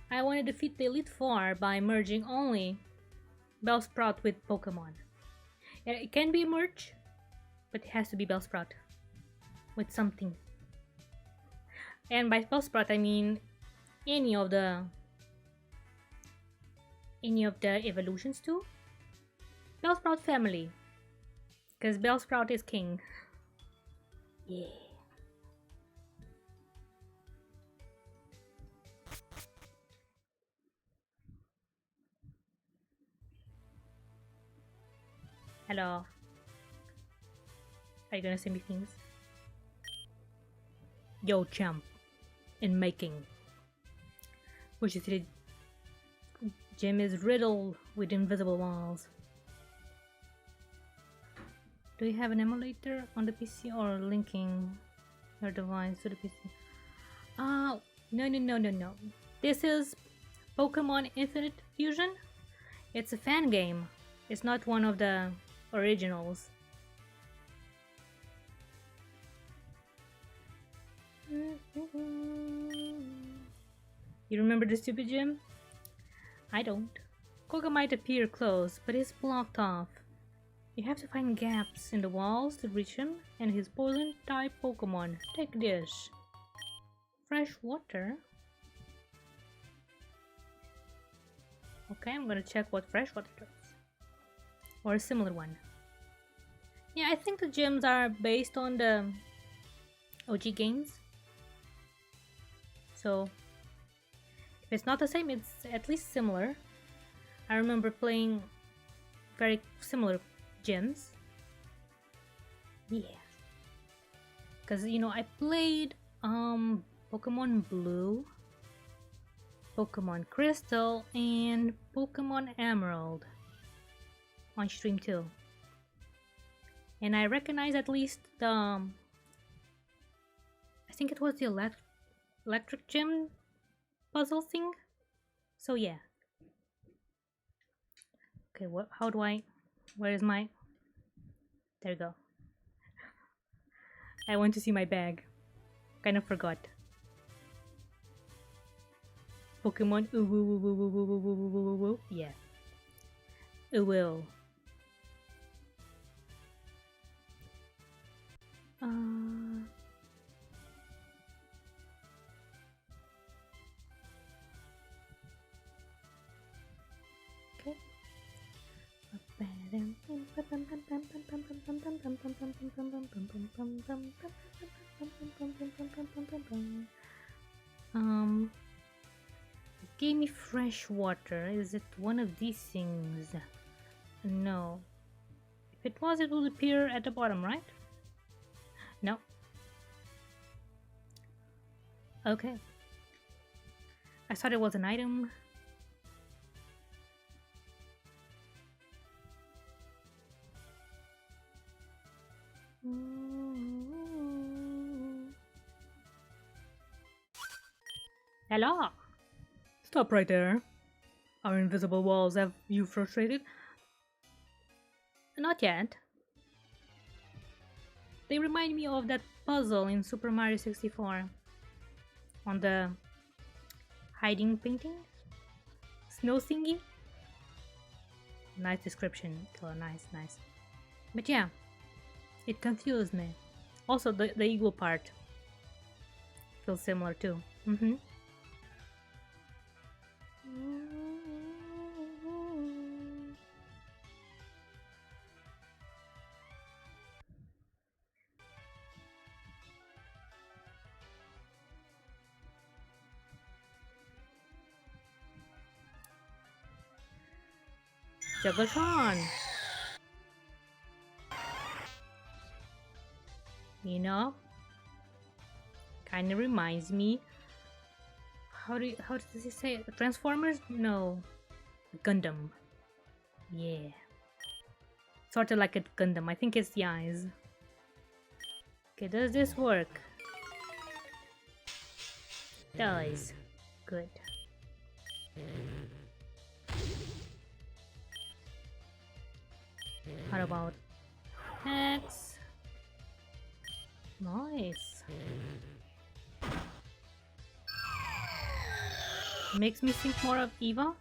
I want to defeat the Elite Four by merging only Bellsprout with Pokemon. It can be a merge, but it has to be Bellsprout with something. And by Bellsprout I mean any of the evolutions too. Bellsprout family, because Bellsprout is king. Yeah. Hello. Are you gonna say me things? Yo, champ. In making. Which is the gym is riddled with invisible walls. Do you have an emulator on the PC or linking your device to the PC? No. This is Pokémon Infinite Fusion. It's a fan game. It's not one of the originals. You remember the stupid gym? I don't. Koga might appear close, but it's blocked off. You have to find gaps in the walls to reach him and his poison type Pokemon. Take this. Fresh water? Okay, I'm gonna check what fresh water does. Or a similar one. Yeah, I think the gyms are based on the OG games. So, if it's not the same, it's at least similar. I remember playing very similar gyms. Yeah. Because, you know, I played Pokemon Blue, Pokemon Crystal, and Pokemon Emerald on stream too. And I recognize at least the I think it was the electric gym puzzle thing. So yeah. Okay, how do I where is my there you go. I want to see my bag. Kind of forgot. Pokemon yeah. Will. Okay. It gave me fresh water. Is it one of these things? No. If it was, it would appear at the bottom, right? No. Okay. I thought it was an item. Hello! Stop right there. Our invisible walls have you frustrated? Not yet. They remind me of that puzzle in Super Mario 64 on the hiding painting. snow thingy. Nice description, Kylla. Nice, nice. But yeah, it confused me. Also, the eagle part feels similar too. Juggletron! You know? Kinda reminds me. How does he say it? Transformers? No. Gundam. Yeah. Sort of like a Gundam. I think it's the eyes. Okay, does this work? Does. Good. How about X? Nice. Makes me think more of Eva.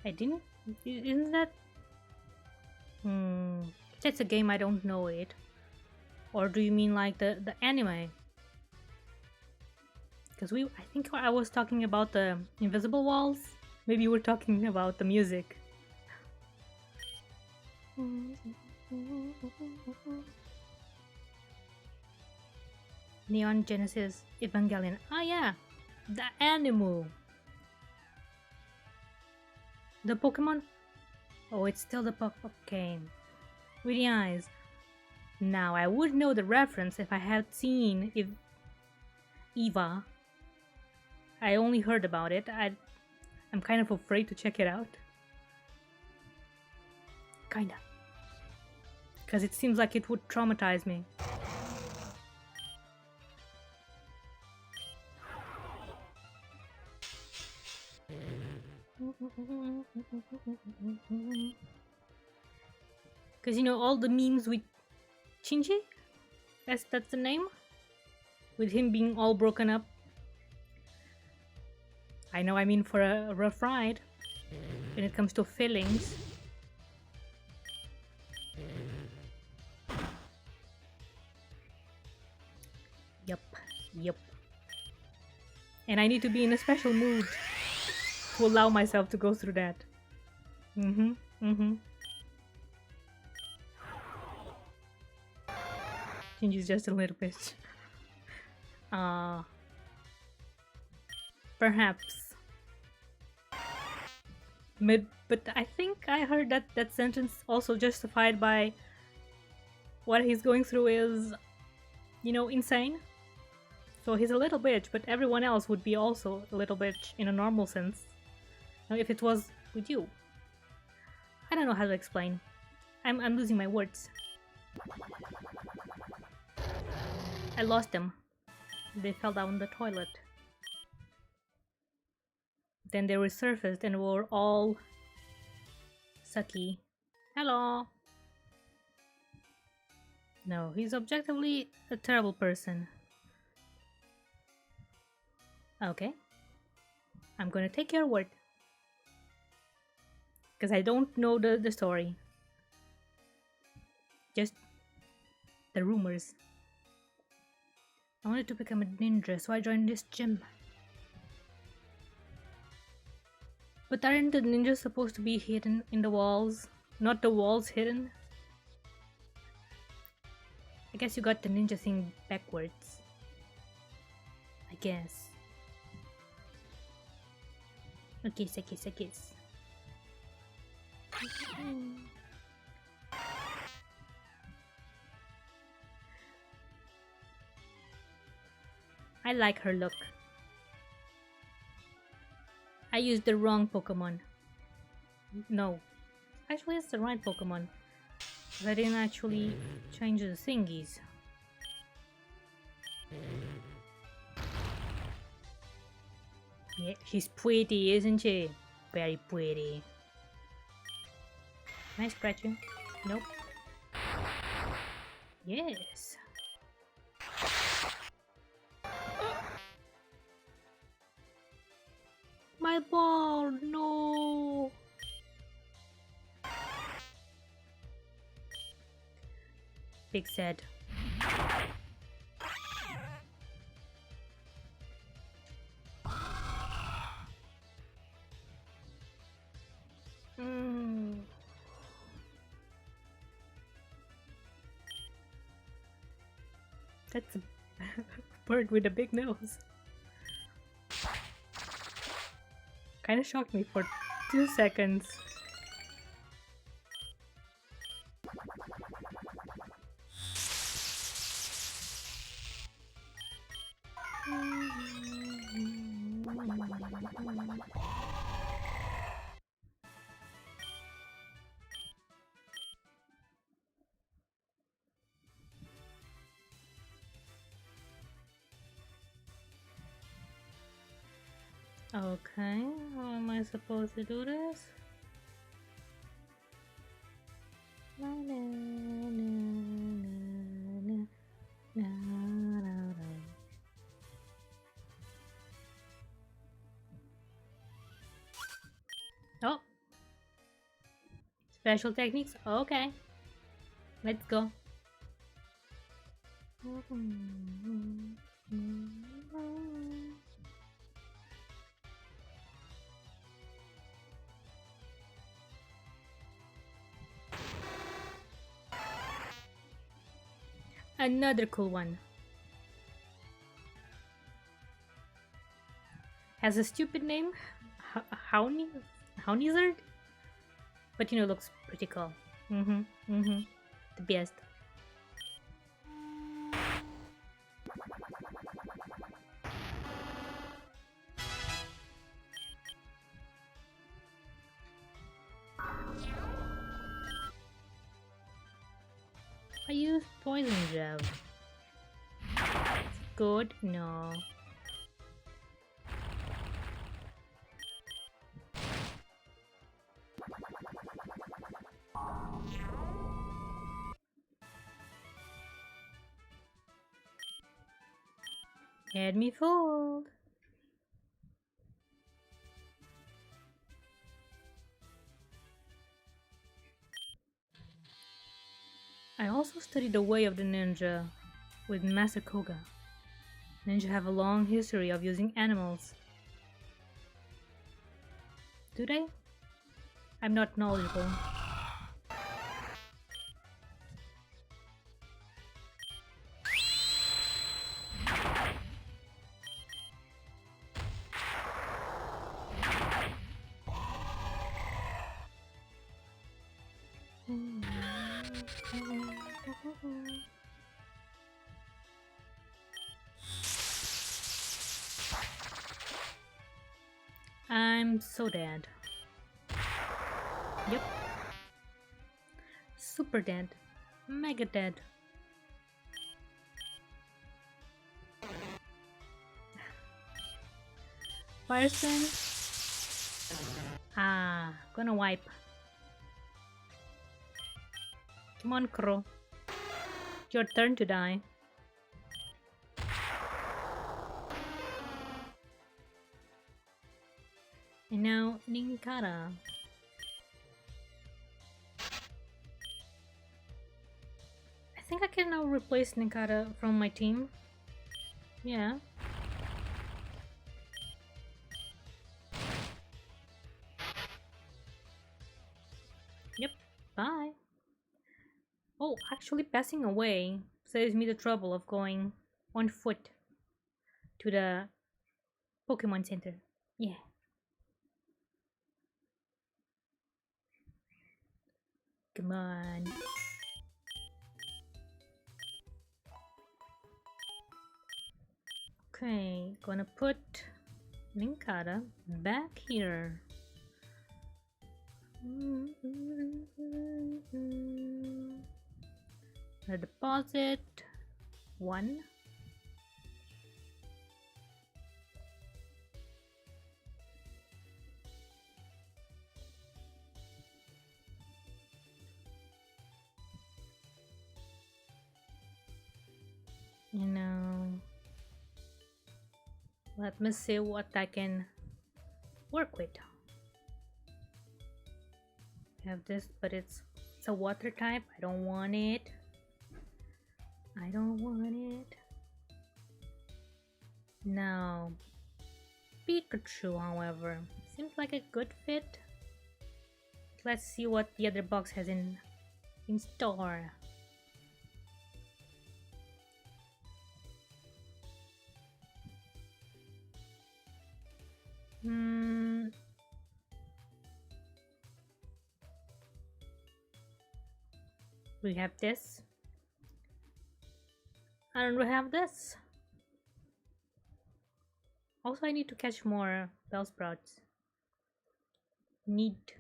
I didn't. Isn't that? That's a game I don't know it. Or do you mean like the anime? Because I think I was talking about the invisible walls. Maybe you were talking about the music. Neon Genesis Evangelion. Ah yeah, the anime. The Pokemon. Oh, it's still the Pokemon. Okay. With the eyes. Now I would know the reference if I had seen Eva. I only heard about it. I'm kind of afraid to check it out. Kinda. Because it seems like it would traumatize me. Because you know all the memes with Shinji? That's the name? With him being all broken up. I know I'm in for a rough ride when it comes to feelings. Yep. And I need to be in a special mood to allow myself to go through that. Shinji's just a little bit. Perhaps. But I think I heard that sentence also justified by what he's going through is, you know, insane. So he's a little bitch, but everyone else would be also a little bitch in a normal sense. Now, if it was with you. I don't know how to explain. I'm losing my words. I lost them. They fell down the toilet. Then they resurfaced and were all sucky. Hello. No, he's objectively a terrible person. Okay. I'm gonna take your word. Because I don't know the story. Just the rumors. I wanted to become a ninja, so I joined this gym. But aren't the ninjas supposed to be hidden in the walls? Not the walls hidden? I guess you got the ninja thing backwards. I guess. Okay, I guess. I like her look. I used the wrong Pokemon. No. Actually, it's the right Pokemon. I didn't actually change the thingies. Yeah, she's pretty, isn't she? Very pretty. Nice scratching. Nope. Yes. My ball, no. Big sad. That's a bird with a big nose. Kind of shocked me for 2 seconds. Okay, how am I supposed to do this? Na, na, na, na, na, na, na. Oh, special techniques. Okay, let's go. Another cool one. Has a stupid name, Hownizard, but you know, looks pretty cool. The best. I use poison jab. Good? No. Had me fooled. I also studied the way of the ninja with Master Koga. Ninja have a long history of using animals. Do they? I'm not knowledgeable. I'm so dead. Yep. Super dead. Mega dead. Fire spin. Ah, gonna wipe. Come on, Crow. Your turn to die. And now, Ninkara. I think I can now replace Ninkara from my team. Yeah. Yep. Bye. Oh, actually passing away saves me the trouble of going on foot to the Pokemon Center. Yeah. Come on. Okay, gonna put Ninkara back here. Gonna deposit 1. You know, let me see what I can work with. I have this, but it's a water type. I don't want it. I don't want it. Now, Pikachu, however, seems like a good fit. Let's see what the other box has in store. We have this. And we have this. Also, I need to catch more Bellsprouts. Neat.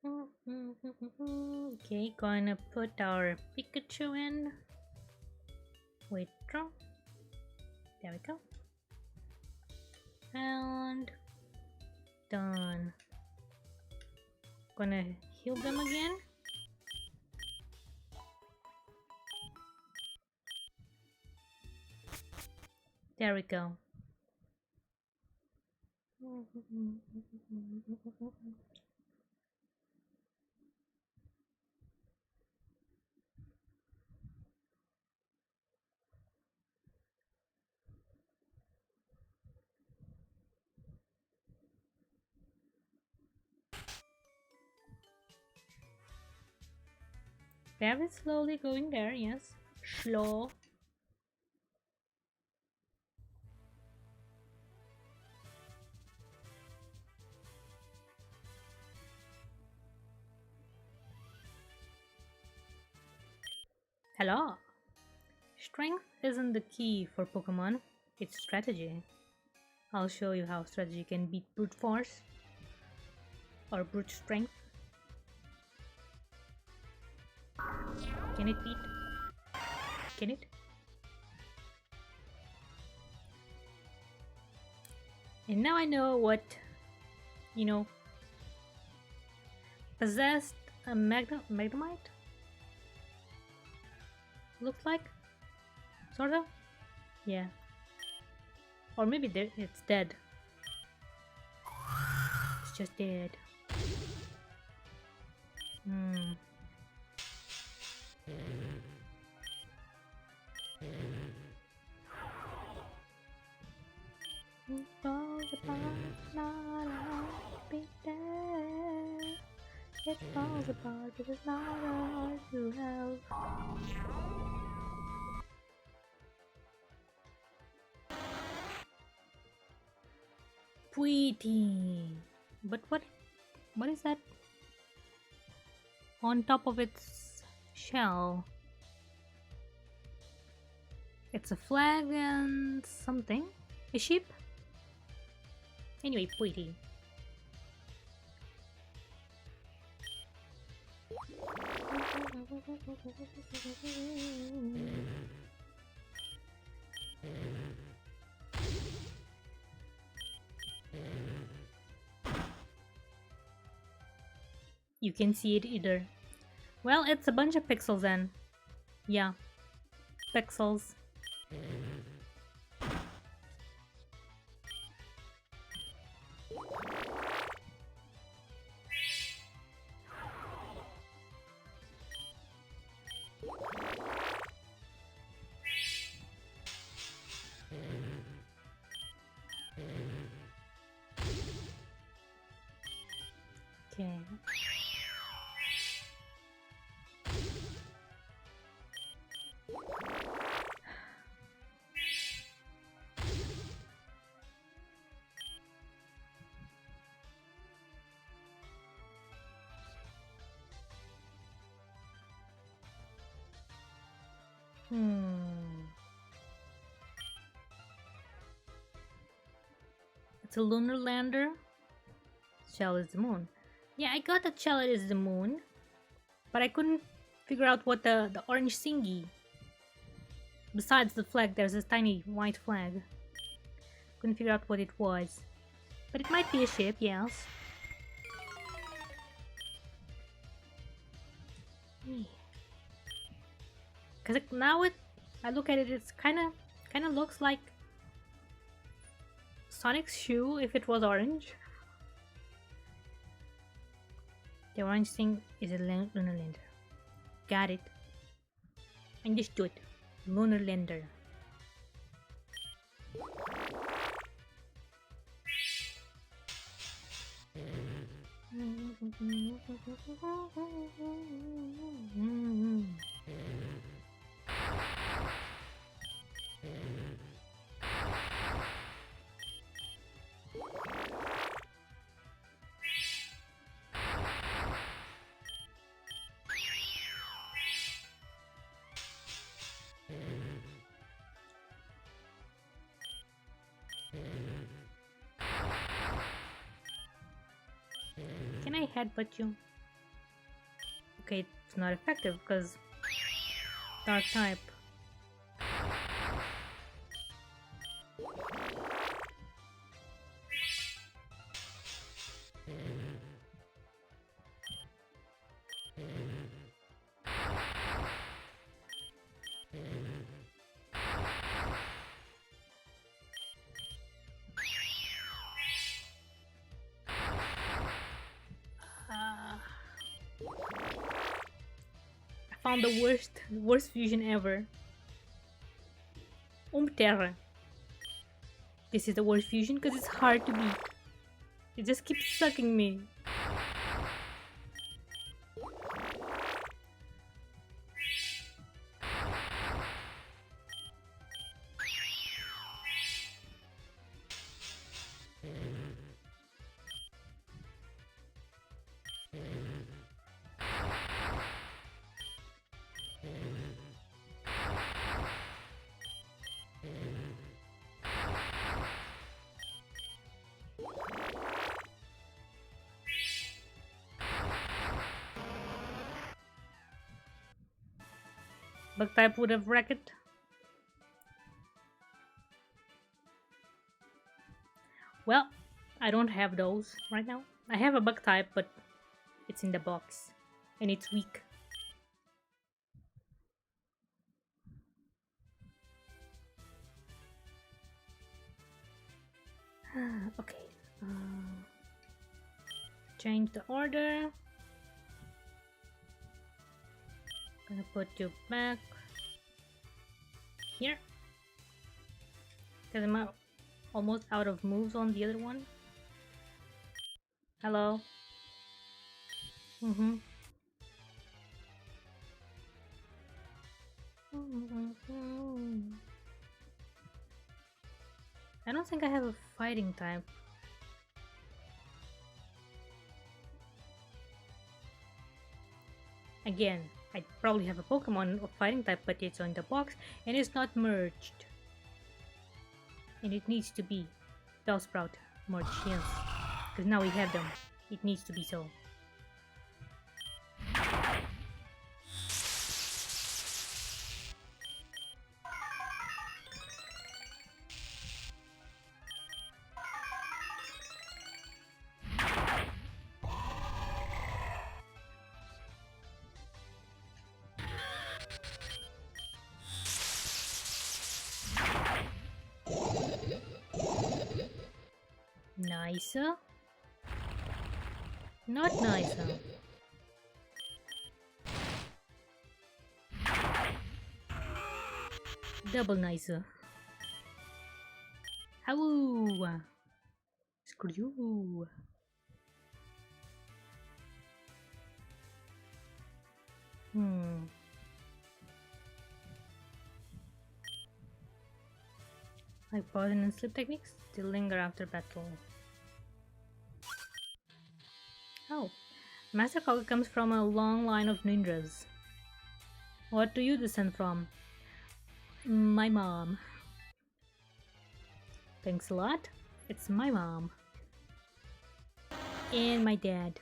Okay, gonna put our Pikachu in. Withdraw. There we go. And done. Gonna heal them again. There we go. Very slowly going there, yes. Slow. Hello. Strength isn't the key for Pokemon, it's strategy. I'll show you how strategy can beat brute force or brute strength. Can it beat? Can it? And now I know what, possessed a Magnemite looks like? Sort of? Yeah. Or maybe it's dead. It's just dead. It falls apart, but it's not hard to help. Pretty. But what is that on top of its shell? It's a flag and something. A sheep? Anyway, pretty. You can see it either. Well, it's a bunch of pixels then. Yeah. Pixels. Okay. It's a lunar lander. Shell is the moon. Yeah, I got that shell is the moon, but I couldn't figure out what the orange thingy. Besides the flag, there's this tiny white flag. Couldn't figure out what it was, but it might be a ship, yes. Because now I look at it, it's kind of looks like Sonic's shoe if it was orange. The orange thing is a lunar lander. Got it. Understood. Lunar lander. Can I headbutt you? Okay, it's not effective because dark type. I found the worst fusion ever. Terra. This is the worst fusion because it's hard to beat. It just keeps sucking me. Bug type would have wrecked it. Well, I don't have those right now. I have a bug type, but it's in the box and it's weak. Okay. Change the order. Gonna put you back here because I'm almost out of moves on the other one. Hello. I don't think I have a fighting type. Again, I probably have a Pokemon of fighting type, but it's on the box and it's not merged. And it needs to be Godsprout merged, yes. Because now we have them. It needs to be so. Nicer. Not nicer. Double nicer. How? Screw you. Like poison and sleep techniques still linger after battle. Oh, Master Koga comes from a long line of ninjas. What do you descend from? My mom. Thanks a lot. It's my mom. And my dad.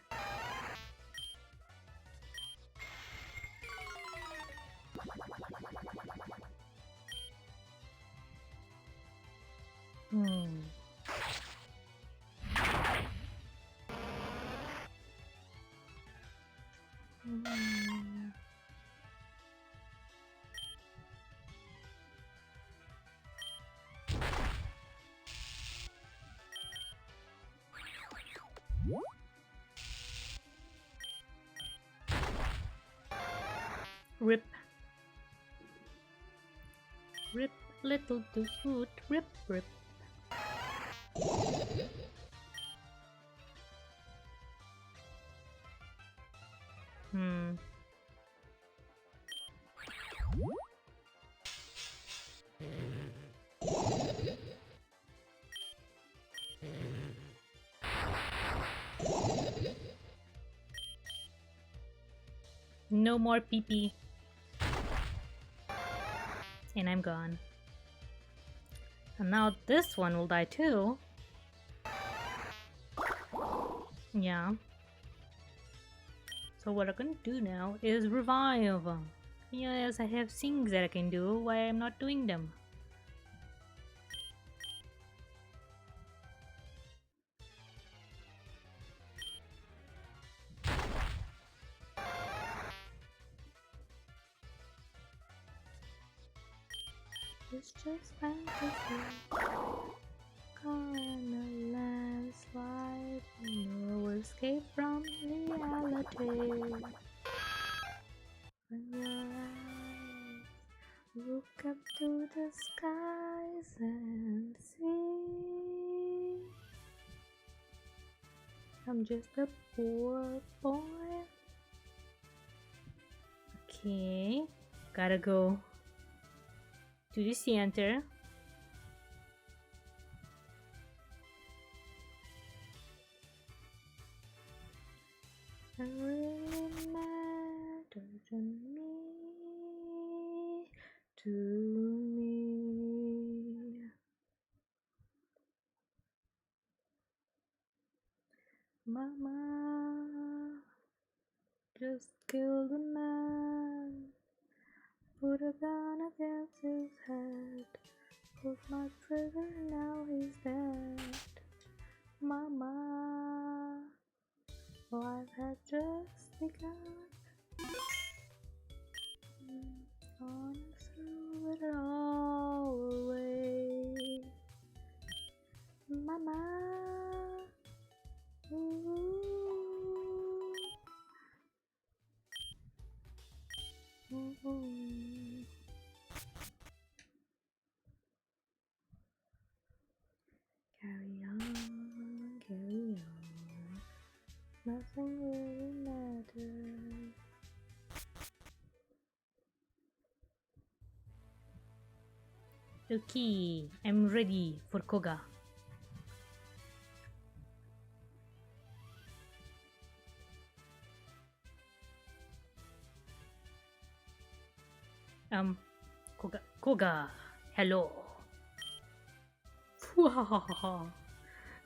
Rip. Rip, little dude. Rip, rip. No more pee-pee. And I'm gone. And now this one will die too. Yeah. So what I'm gonna do now is revive. Yes, I have things that I can do. Why I'm not doing them? It's just fantasy. Caught in a landslide. No escape from reality. When your eyes look up to the skies and see, I'm just a poor boy. Okay, gotta go to the center. It really matters to me. Mama, just killed a man, put a gun against his head, pulled my trigger, now he's dead. Mama, life had just begun. On through it all away. Mama, ooh. Ooh. Carry on, carry on. Nothing really matters. Okay, I'm ready for Koga. Koga, hello.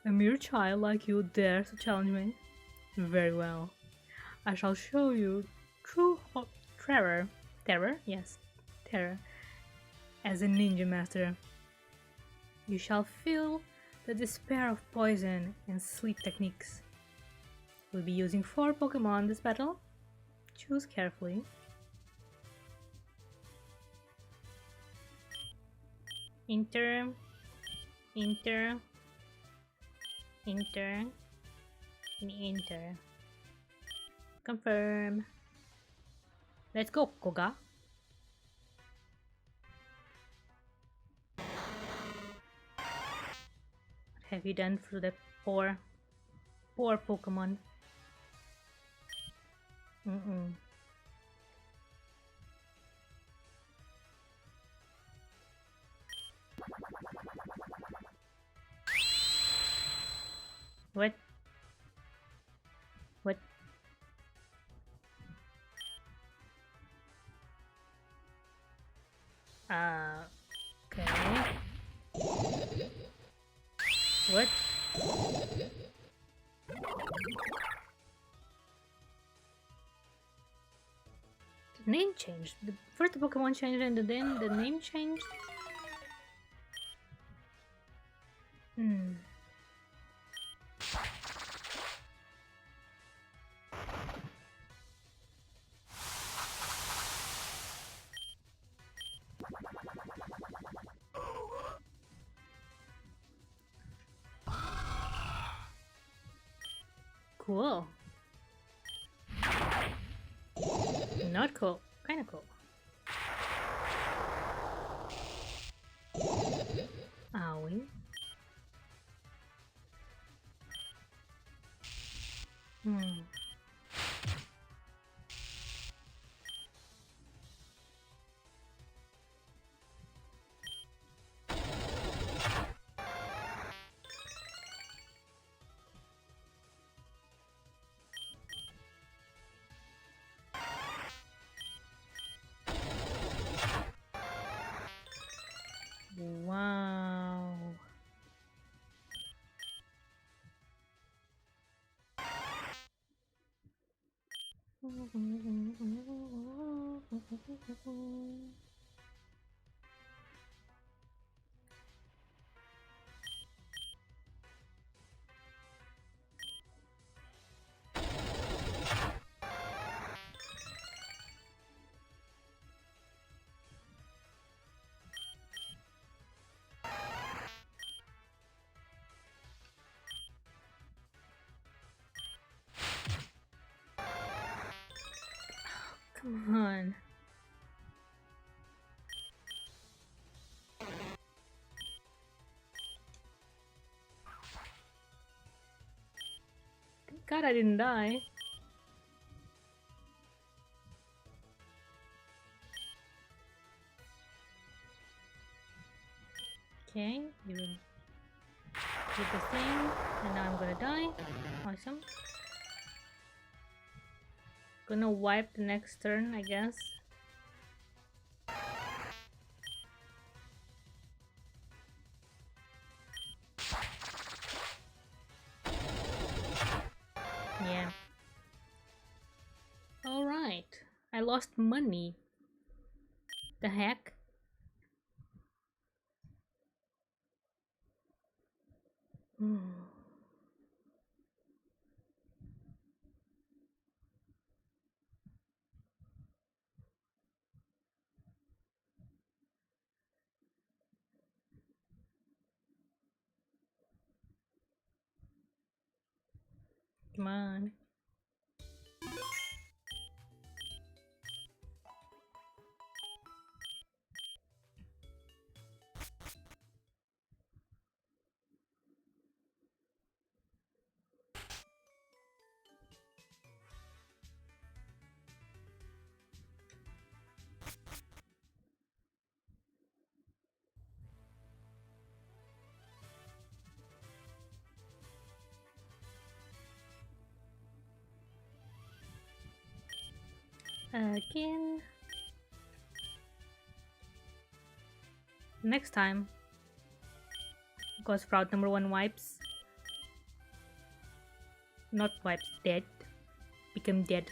A mere child like you dares to challenge me? Very well. I shall show you true terror. Terror? Yes, terror. As a ninja master. You shall feel the despair of poison and sleep techniques. We'll be using 4 Pokemon this battle. Choose carefully. Enter, enter, enter, and enter. Confirm. Let's go, Koga. What have you done for the poor Pokemon? What? What? Okay. What? The name changed. First the Pokemon changed and then the name changed? Cool. Not cool. Kinda cool. Owie. Hmm. Wow. Come on. Thank God I didn't die. Okay, you will do the thing, and now I'm gonna die. Awesome. Gonna wipe the next turn, I guess. Yeah. Alright. I lost money. The heck? Hmm. Come on. Again. Next time. Godsprout #1 wipes. Not wipes, dead. Become dead.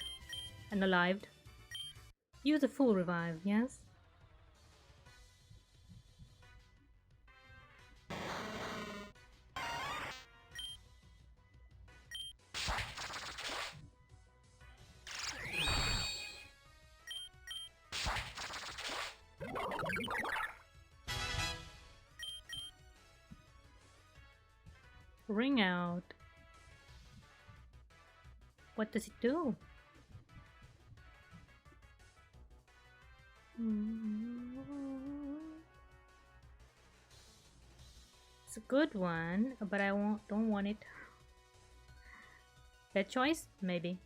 Unalived. Use a full revive, yes? Ring out. What does it do? It's a good one, but I don't want it. Bad choice? Maybe.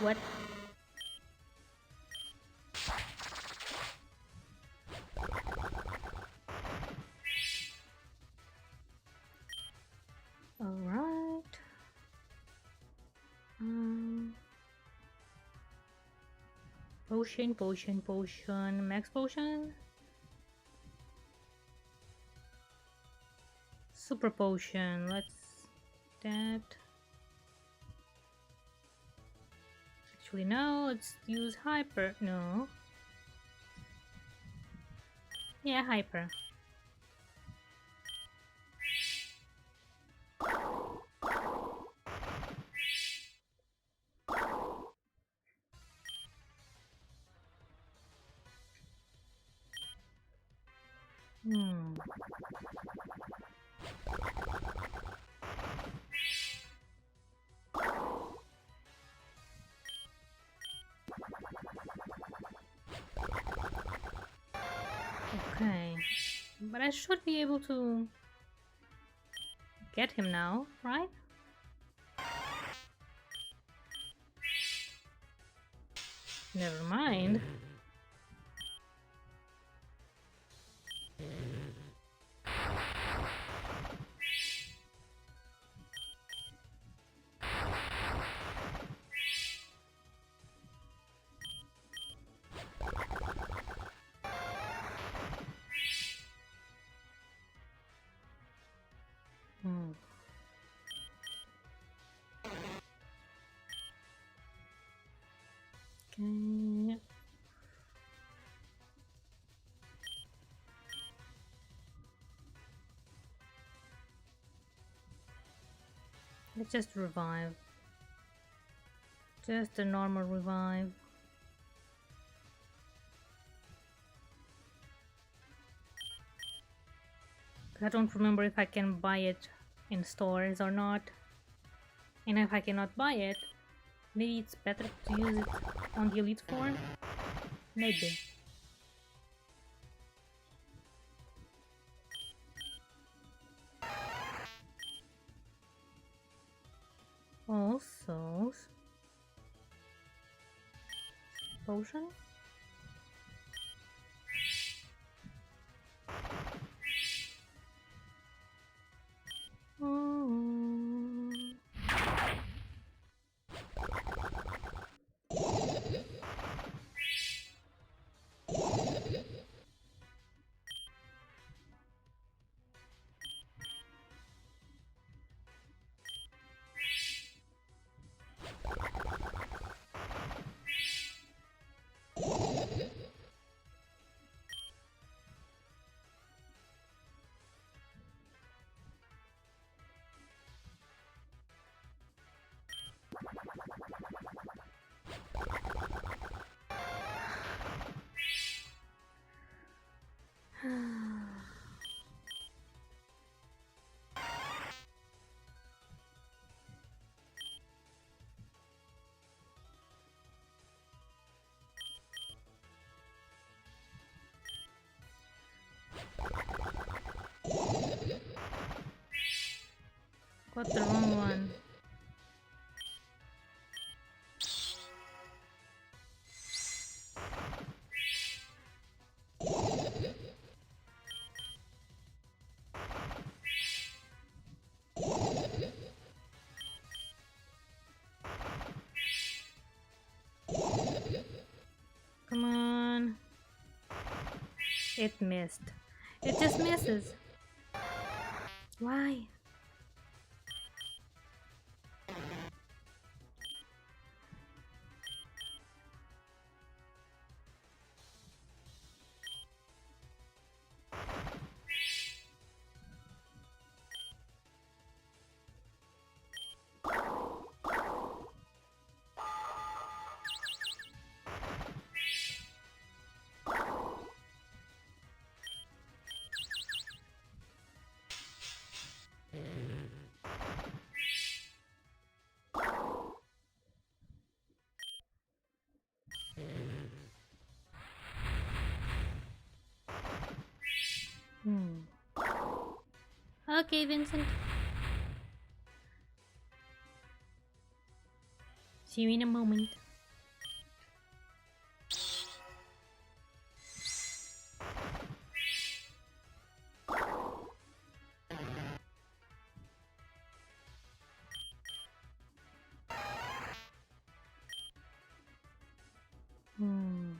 What? Alright. Potion. Max potion. Super potion. Let's that. Actually, no, let's use hyper. No. Yeah, hyper. Hmm. Okay. But I should be able to get him now, right? Never mind. Hmm. Okay. Let's just revive. Just a normal revive. I don't remember if I can buy it in stores or not. And if I cannot buy it, maybe it's better to use it on the Elite form? Maybe. Also... Potion? Oh. Got the wrong one. Come on. It missed. It just misses. Why? Hmm. Okay, Vincent. See you in a moment. Hmm.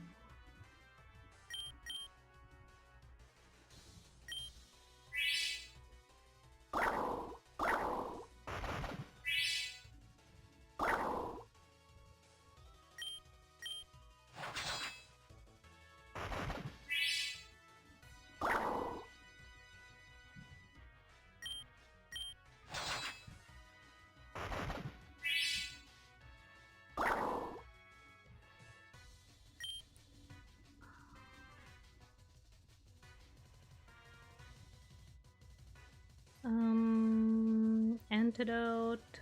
antidote.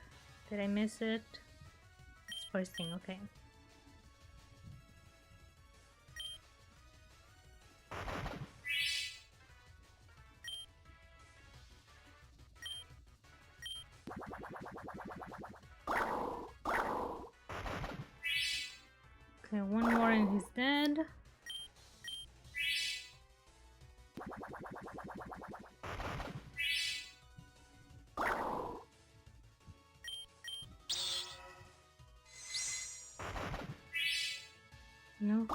Did I miss it? It's first thing, okay. Okay, one more and he's dead. No.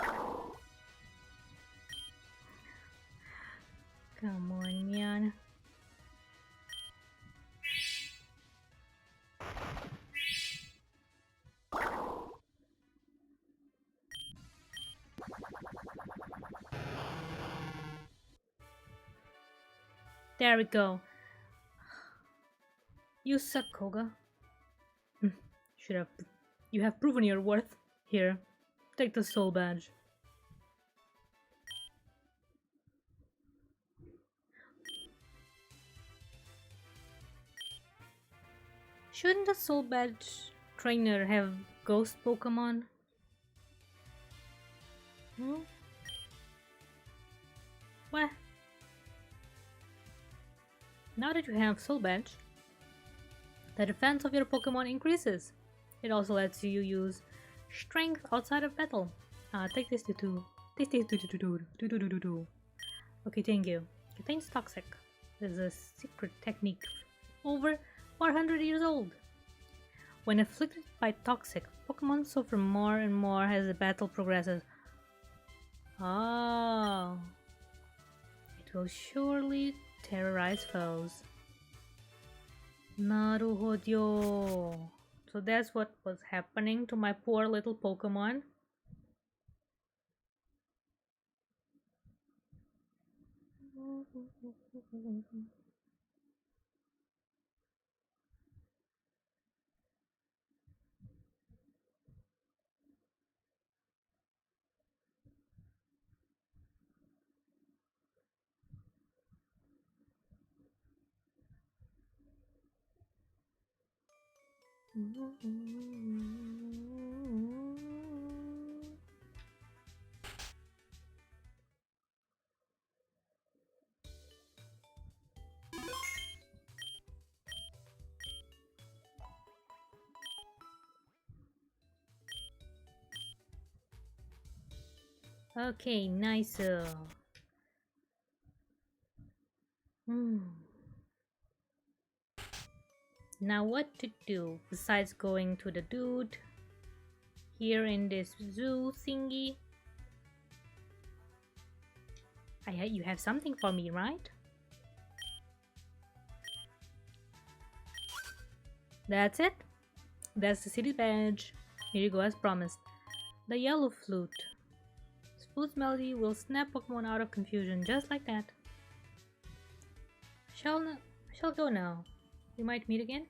Come on, man. There we go. You suck, Koga. You have proven your worth. Here, take the soul badge. Shouldn't the soul badge trainer have ghost Pokemon? Hmm? What? Now that you have soul badge, the defense of your Pokemon increases. It also lets you use strength outside of battle. Take this to Okay, thank you. Contains toxic. This is a secret technique over 400 years old. When afflicted by toxic, Pokemon suffer more and more as the battle progresses. Oh. It will surely terrorize foes. Naruhodo. So that's what was happening to my poor little Pokemon. Okay, nice. Now what to do besides going to the dude here in this zoo thingy? You have something for me, right? That's it. That's the city badge. Here you go as promised. The yellow flute. This flute's melody will snap Pokemon out of confusion just like that. Shall go now. We might meet again.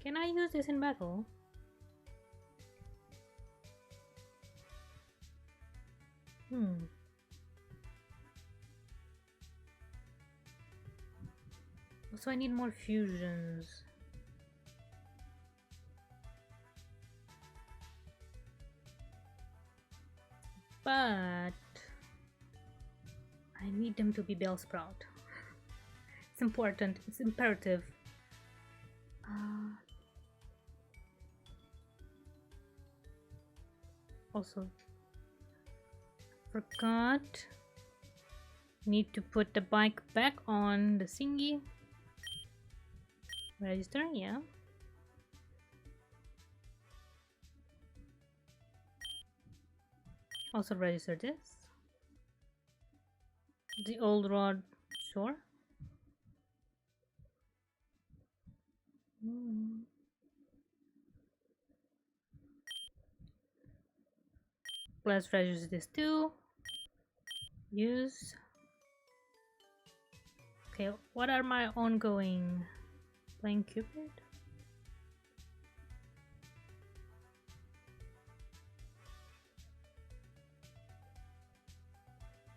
Can I use this in battle? Also, I need more fusions. But I need them to be Bellsprout. It's important. It's imperative. Also, forgot. Need to put the bike back on the thingy. Register, yeah. Also register this. The old rod, sure. Let's register this too. Use. Okay, what are my ongoing? Playing Cupid?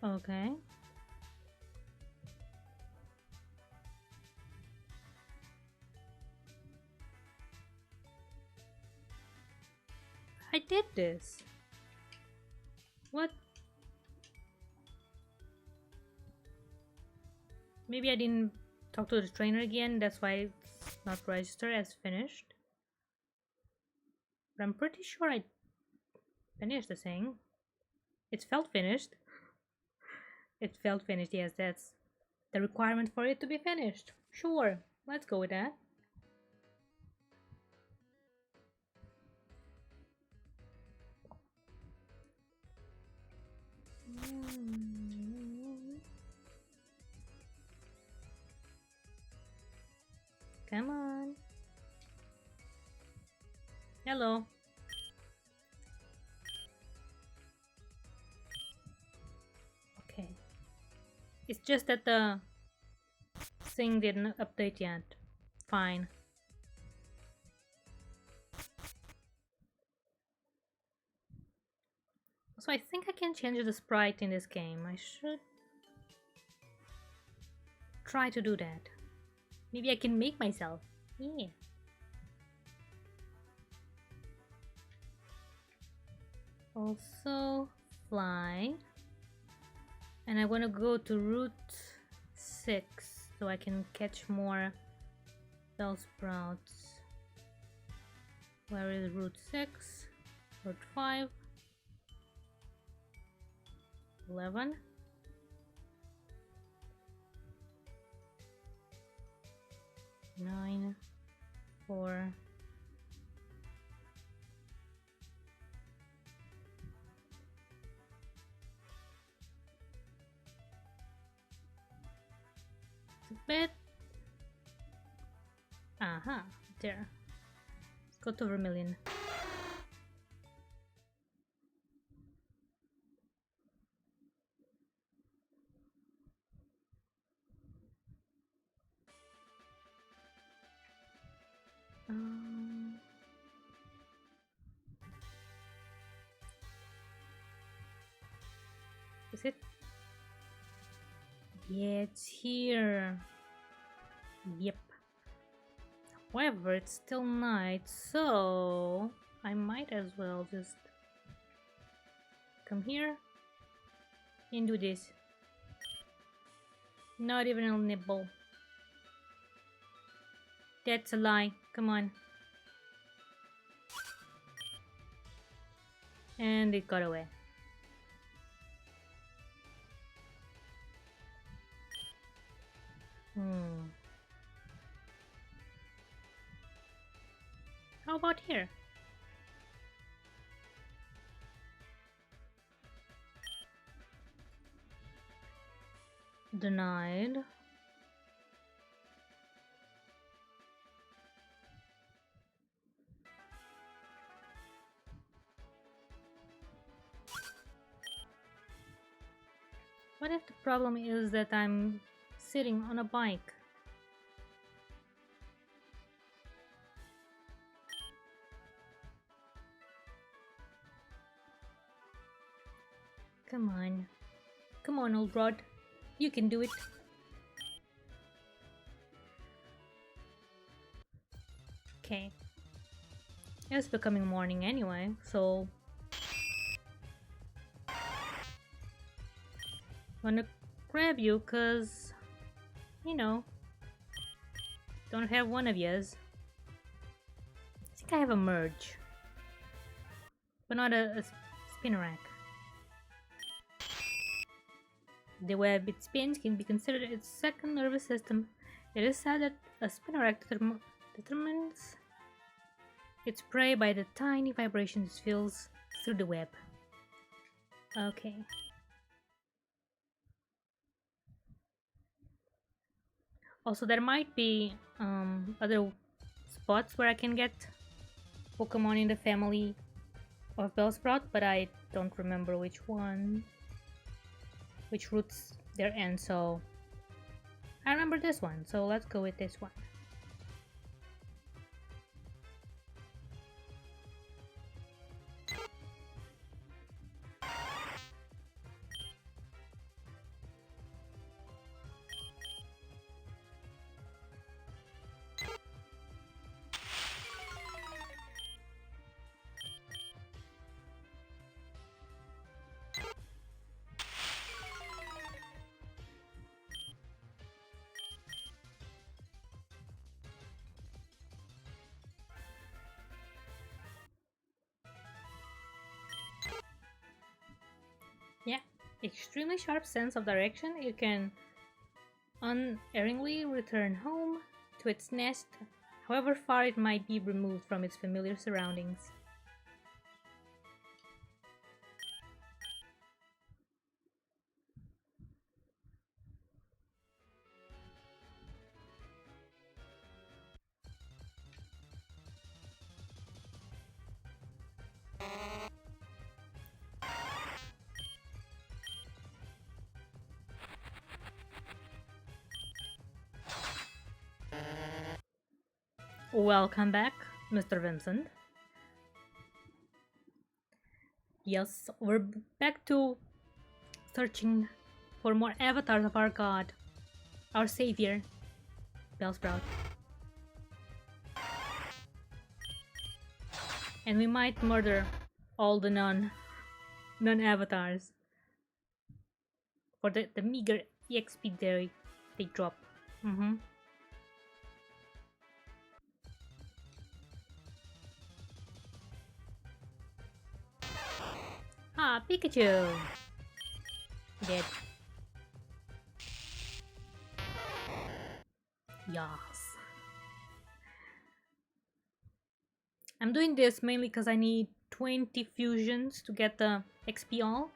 Okay. I did this. What? Maybe I didn't talk to the trainer again, that's why it's not registered as finished. But I'm pretty sure I finished the thing. It felt finished. It felt finished, yes, that's the requirement for it to be finished. Sure, let's go with that. Come on. Hello. Okay. It's just that the thing didn't update yet. Fine. So I think I can change the sprite in this game. I should try to do that. Maybe I can make myself. Yeah. Also fly. And I want to go to Route 6 so I can catch more Godsprouts. Where is Route 6? Route 5. 11. 9. 4. It's a bit. Aha, there. Let's go to Vermilion. Is it? Yeah, it's here. Yep. However, it's still night, so I might as well just come here and do this. Not even a nibble. That's a lie. Come on. And it got away. How about here? Denied. What if the problem is that I'm sitting on a bike? Come on. Come on, old rod. You can do it. Okay. It's becoming morning anyway, so... Wanna grab you, cause... You know... Don't have one of yous. I think I have a merge. But not a spinnerack. The web it spins can be considered its second nervous system. It is said that a spinnerack determines its prey by the tiny vibrations it feels through the web. Okay. Also, there might be other spots where I can get Pokemon in the family of Bellsprout, but I don't remember which routes they're in, so I remember this one, so let's go with this one. extremely sharp sense of direction. It can unerringly return home to its nest, however far it might be removed from its familiar surroundings. Welcome back, Mr. Vincent. Yes, we're back to searching for more avatars of our god, our savior, Godsprout. And we might murder all the non-avatars for the meager EXP they drop. Mm-hmm. Ah, Pikachu! Dead. Yes. I'm doing this mainly because I need 20 fusions to get the XP all.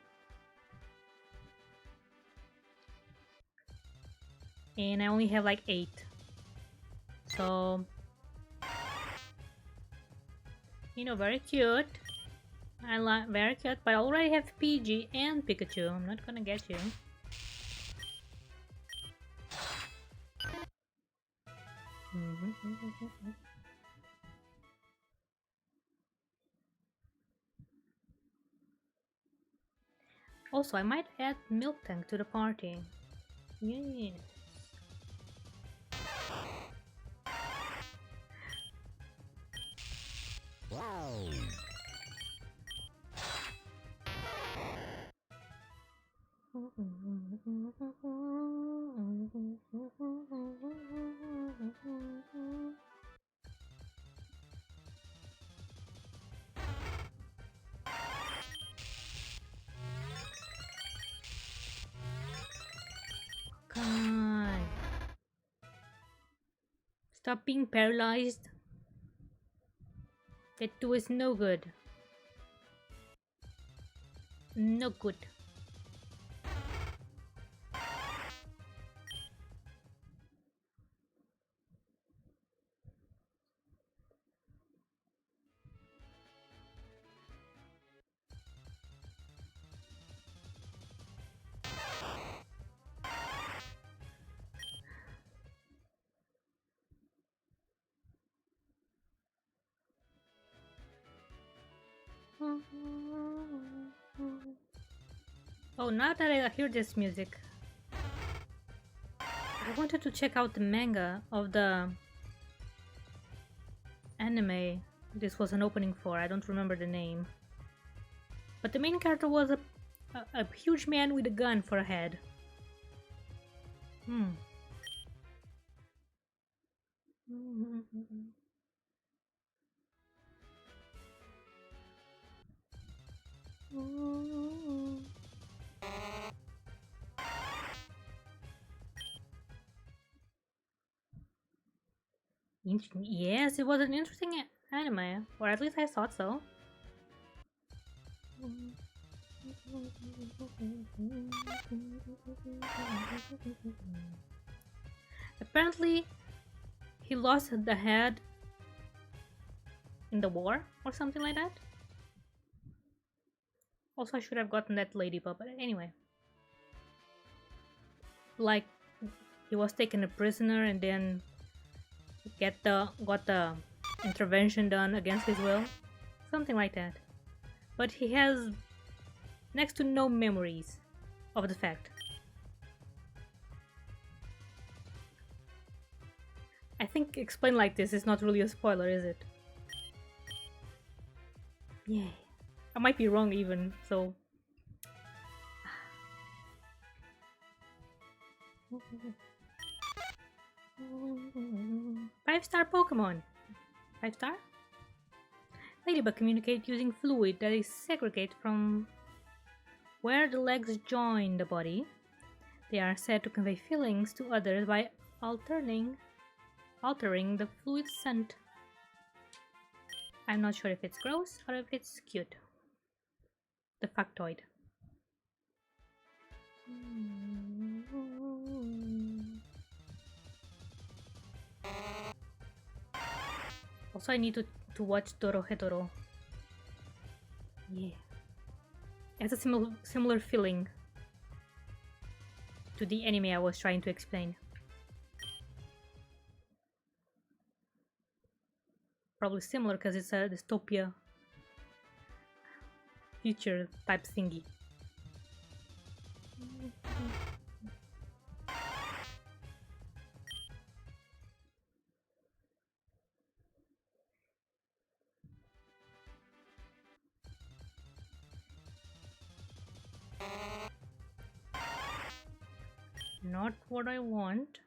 And I only have like 8. So, you know, very cute. I like very cute, but I already have PG and Pikachu. I'm not gonna get you. Also, I might add Milk Tank to the party. Yes. Come on. Stop being paralyzed. That too is no good. No good. Oh, now that I hear this music, I wanted to check out the manga of the anime this was an opening for. I don't remember the name. But the main character was a huge man with a gun for a head. Hmm. Yes, it was an interesting anime, or at least I thought so. Apparently, he lost the head in the war or something like that. Also, I should have gotten that ladybug, but anyway. Like, he was taken a prisoner and then got the intervention done against his will. Something like that. But he has next to no memories of the fact. I think explained like this is not really a spoiler, is it? Yeah. I might be wrong even, so... Five-star Pokemon! 5-star? Ladybug communicate using fluid that is segregated from Where the legs join the body, they are said to convey feelings to others by altering the fluid scent. I'm not sure if it's gross or if it's cute. The factoid. Also, I need to watch Dorohedoro. Yeah. It has a similar feeling to the anime I was trying to explain. Probably similar because it's a dystopia future type thingy. Not what I want.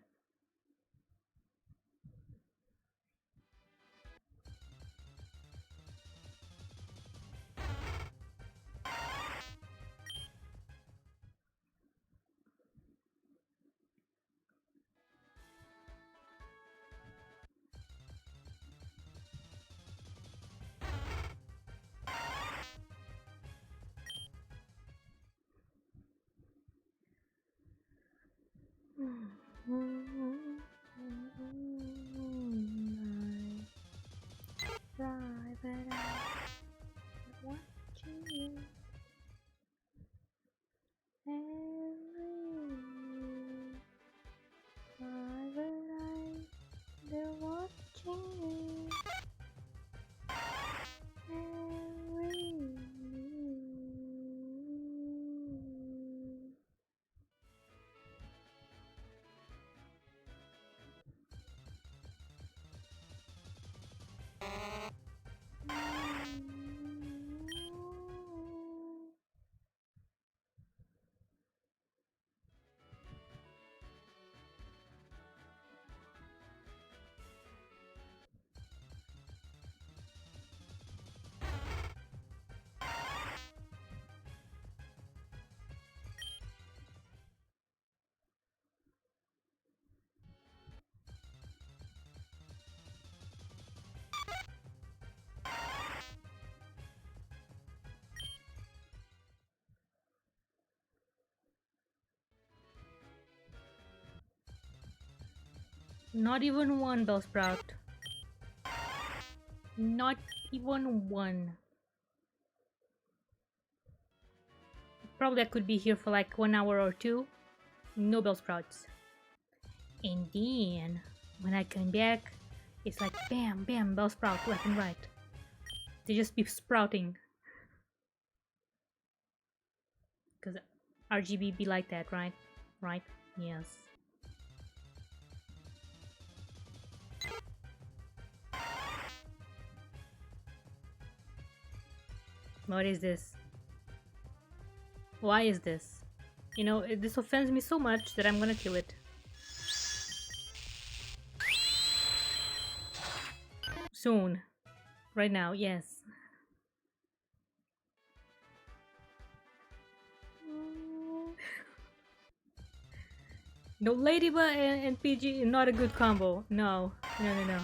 Not even one, Bellsprout. Not even one. Probably I could be here for like 1 hour or two. No Bellsprouts. And then, when I come back, it's like bam, bam, Bellsprout left and right. They just be sprouting. Because RGB be like that, right? Right? Yes. What is this? Why is this? You know, this offends me so much that I'm gonna kill it. Soon. Right now, yes. No, Ladybug and PG, not a good combo. No, no, no, no.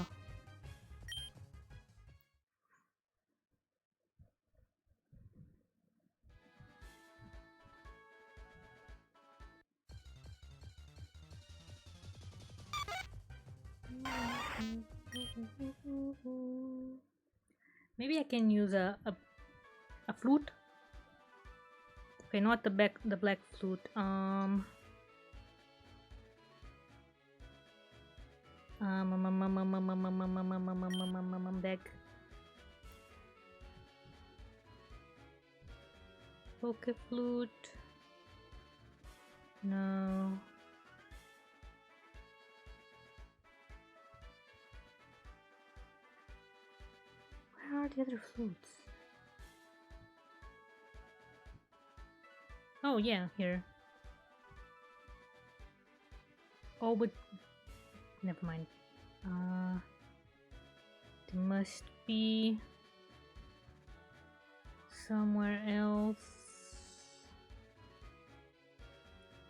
Maybe I can use a flute. Okay, not the black flute. Back. Poke flute. No. Where are the other flutes? Oh yeah, here. Oh, but never mind. There must be somewhere else.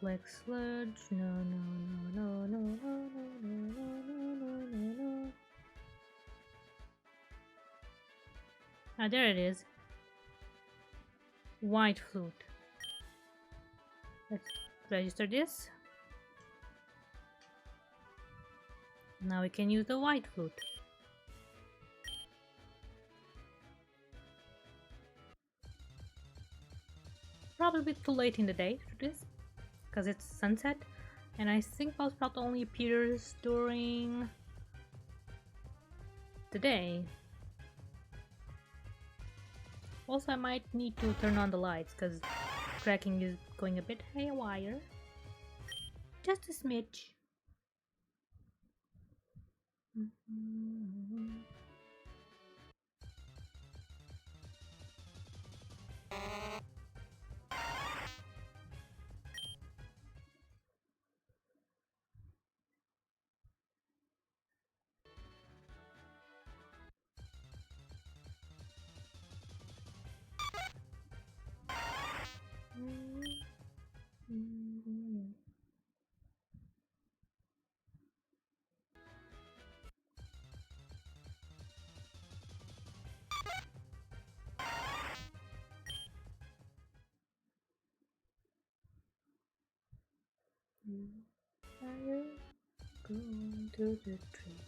Black sludge. No, no, no, no, no, no, no, no, no, no, no, no. Ah, there it is. White flute. Let's register this. Now we can use the white flute. Probably too late in the day to do this, because it's sunset, and I think Godsprout only appears during the day. Also, I might need to turn on the lights, because cracking is going a bit haywire. Just a smidge. Fire, go to the tree.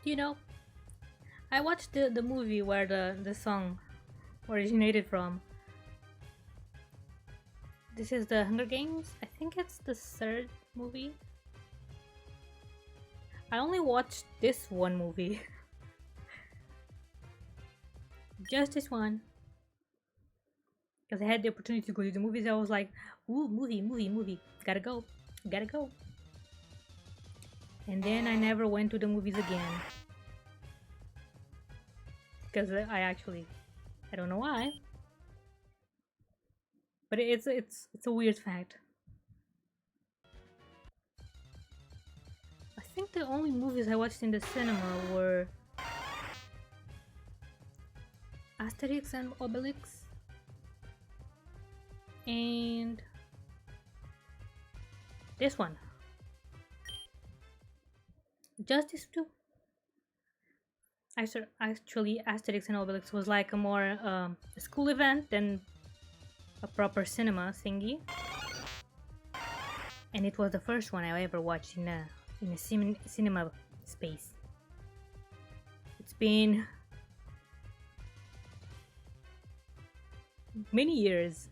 You know, I watched the movie where the song originated from. This is the Hunger Games. I think it's the third movie. I only watched this one movie. Just this one. Because I had the opportunity to go to the movies. I was like, ooh, movie. Gotta go. Gotta go. And then I never went to the movies again. Because I don't know why. But it's a weird fact. I think the only movies I watched in the cinema were Asterix and Obelix and this one. Just these two. Actually, Asterix and Obelix was like a more a school event than a proper cinema thingy, and it was the first one I ever watched in a cinema space. It's been many years.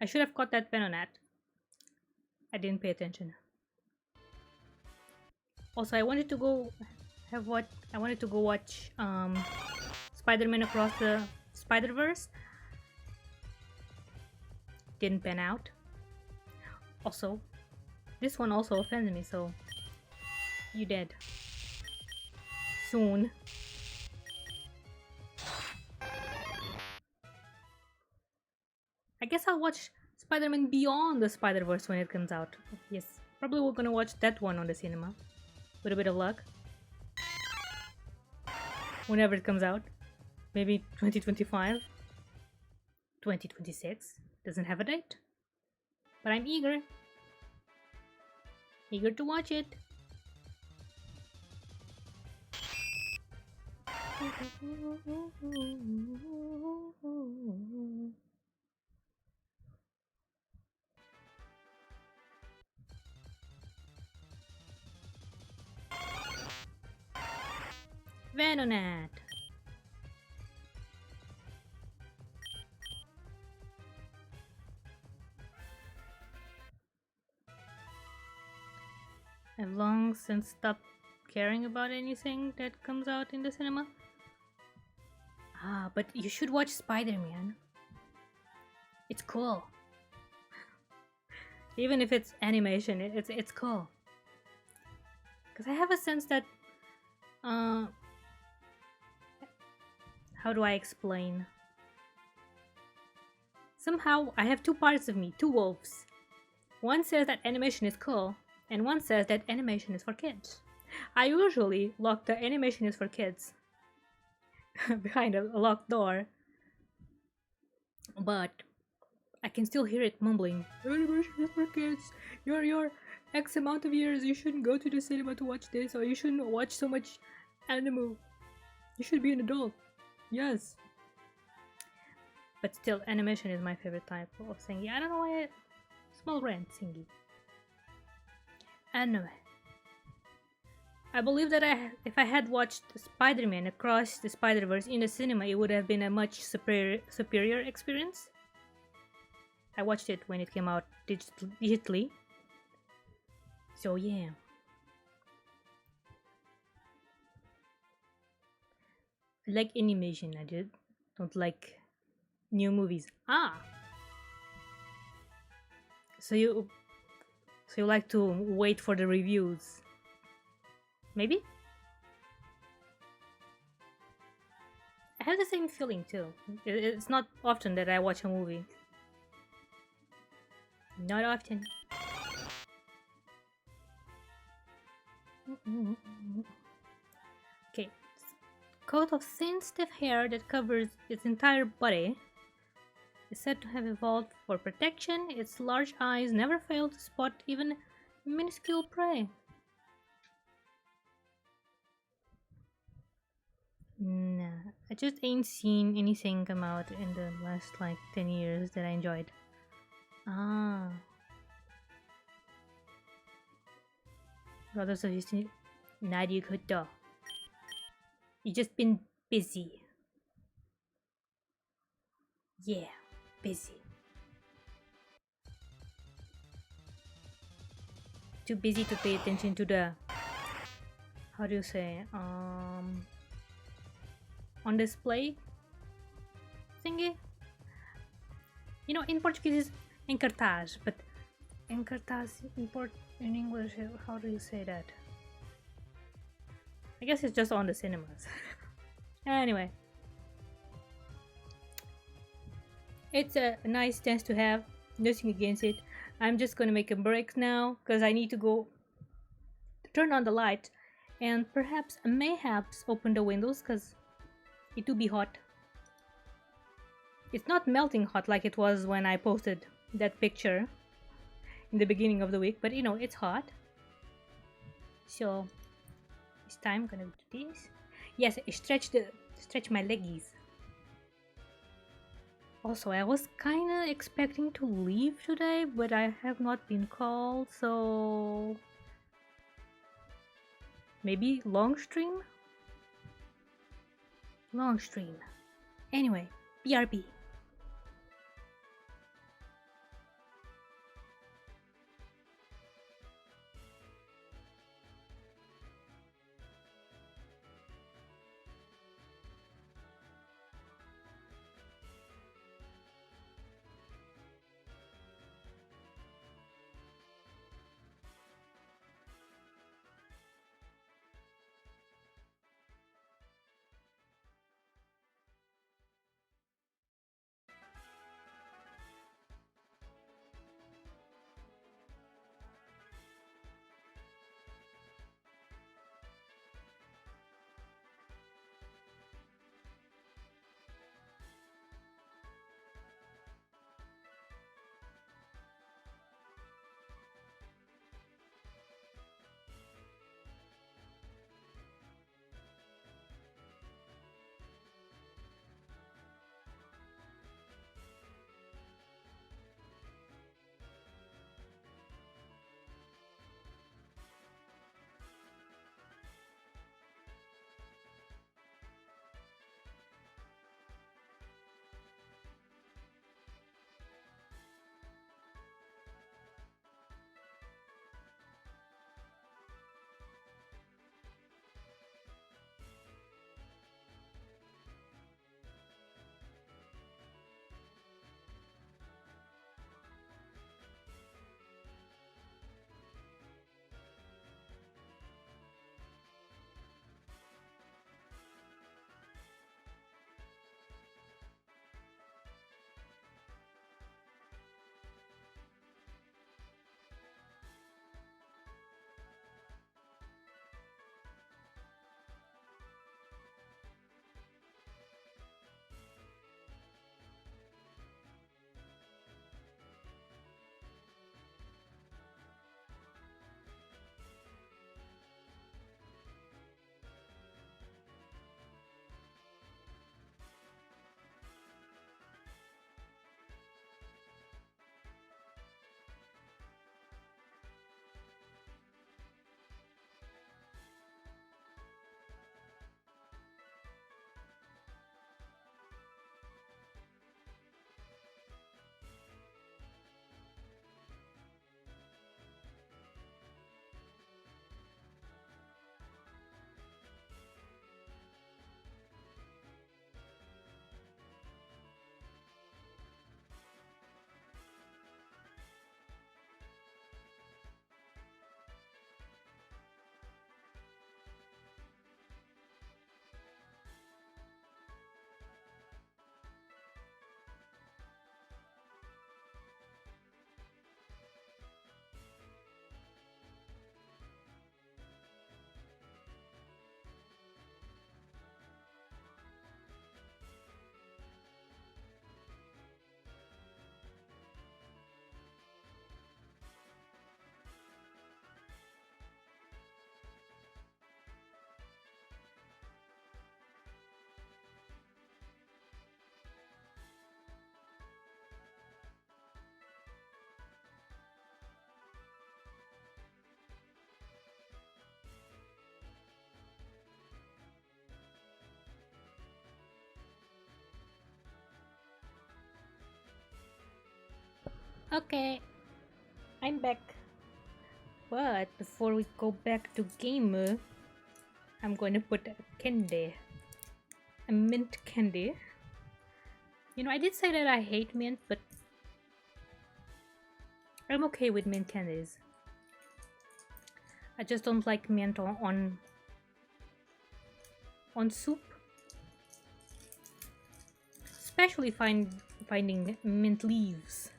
I should have caught that Penonet. I didn't pay attention. Also, I wanted to go watch Spider-Man Across the Spider-Verse. Didn't pan out. Also, this one also offends me, so you dead. Soon. I guess I'll watch Spider-Man Beyond the Spider-Verse when it comes out. Yes, probably we're gonna watch that one on the cinema. With a bit of luck. Whenever it comes out. Maybe 2025. 2026. Doesn't have a date. But I'm eager. Eager to watch it. Venonat. I've long since stopped caring about anything that comes out in the cinema. Ah, but you should watch Spider-Man. It's cool. Even if it's animation, it's cool. Because I have a sense that how do I explain? Somehow, I have two parts of me, two wolves. One says that animation is cool, and one says that animation is for kids. I usually lock the animation is for kids behind a locked door, but I can still hear it mumbling. Animation is for kids. You're X amount of years. You shouldn't go to the cinema to watch this, or you shouldn't watch so much anime. You should be an adult. Yes. But still, animation is my favorite type of thingy. I don't know why. Small rant thingy. Anyway. I believe that if I had watched Spider-Man Across the Spider-Verse in the cinema, it would have been a much superior experience. I watched it when it came out digitally. So yeah. I like animation, I don't like new movies. So you like to wait for the reviews? Maybe? I have the same feeling too. It's not often that I watch a movie. Not often. Okay. Coat of thin, stiff hair that covers its entire body is said to have evolved for protection. Its large eyes never fail to spot even minuscule prey. Nah, I just ain't seen anything come out in the last like 10 years that I enjoyed. Brothers of Houston, Nadia Kutta. You just been busy. Yeah, busy. Too busy to pay attention to the, how do you say, on display thingy. You know, in Portuguese is em cartaz, but em cartaz in English, how do you say that? I guess it's just on the cinemas. Anyway, it's a nice dance to have. Nothing against it. I'm just gonna make a break now because I need to go turn on the light and mayhaps open the windows because it will be hot. It's not melting hot like it was when I posted that picture in the beginning of the week, but you know, it's hot. So this time I'm gonna do this. Yes, stretch my leggies. Also, I was kinda expecting to leave today, but I have not been called, so maybe long stream? Long stream. Anyway, BRB. Okay, I'm back. But before we go back to game mode, I'm going to put a candy. A mint candy. You know, I did say that I hate mint, but I'm okay with mint candies. I just don't like mint on soup. Especially finding mint leaves.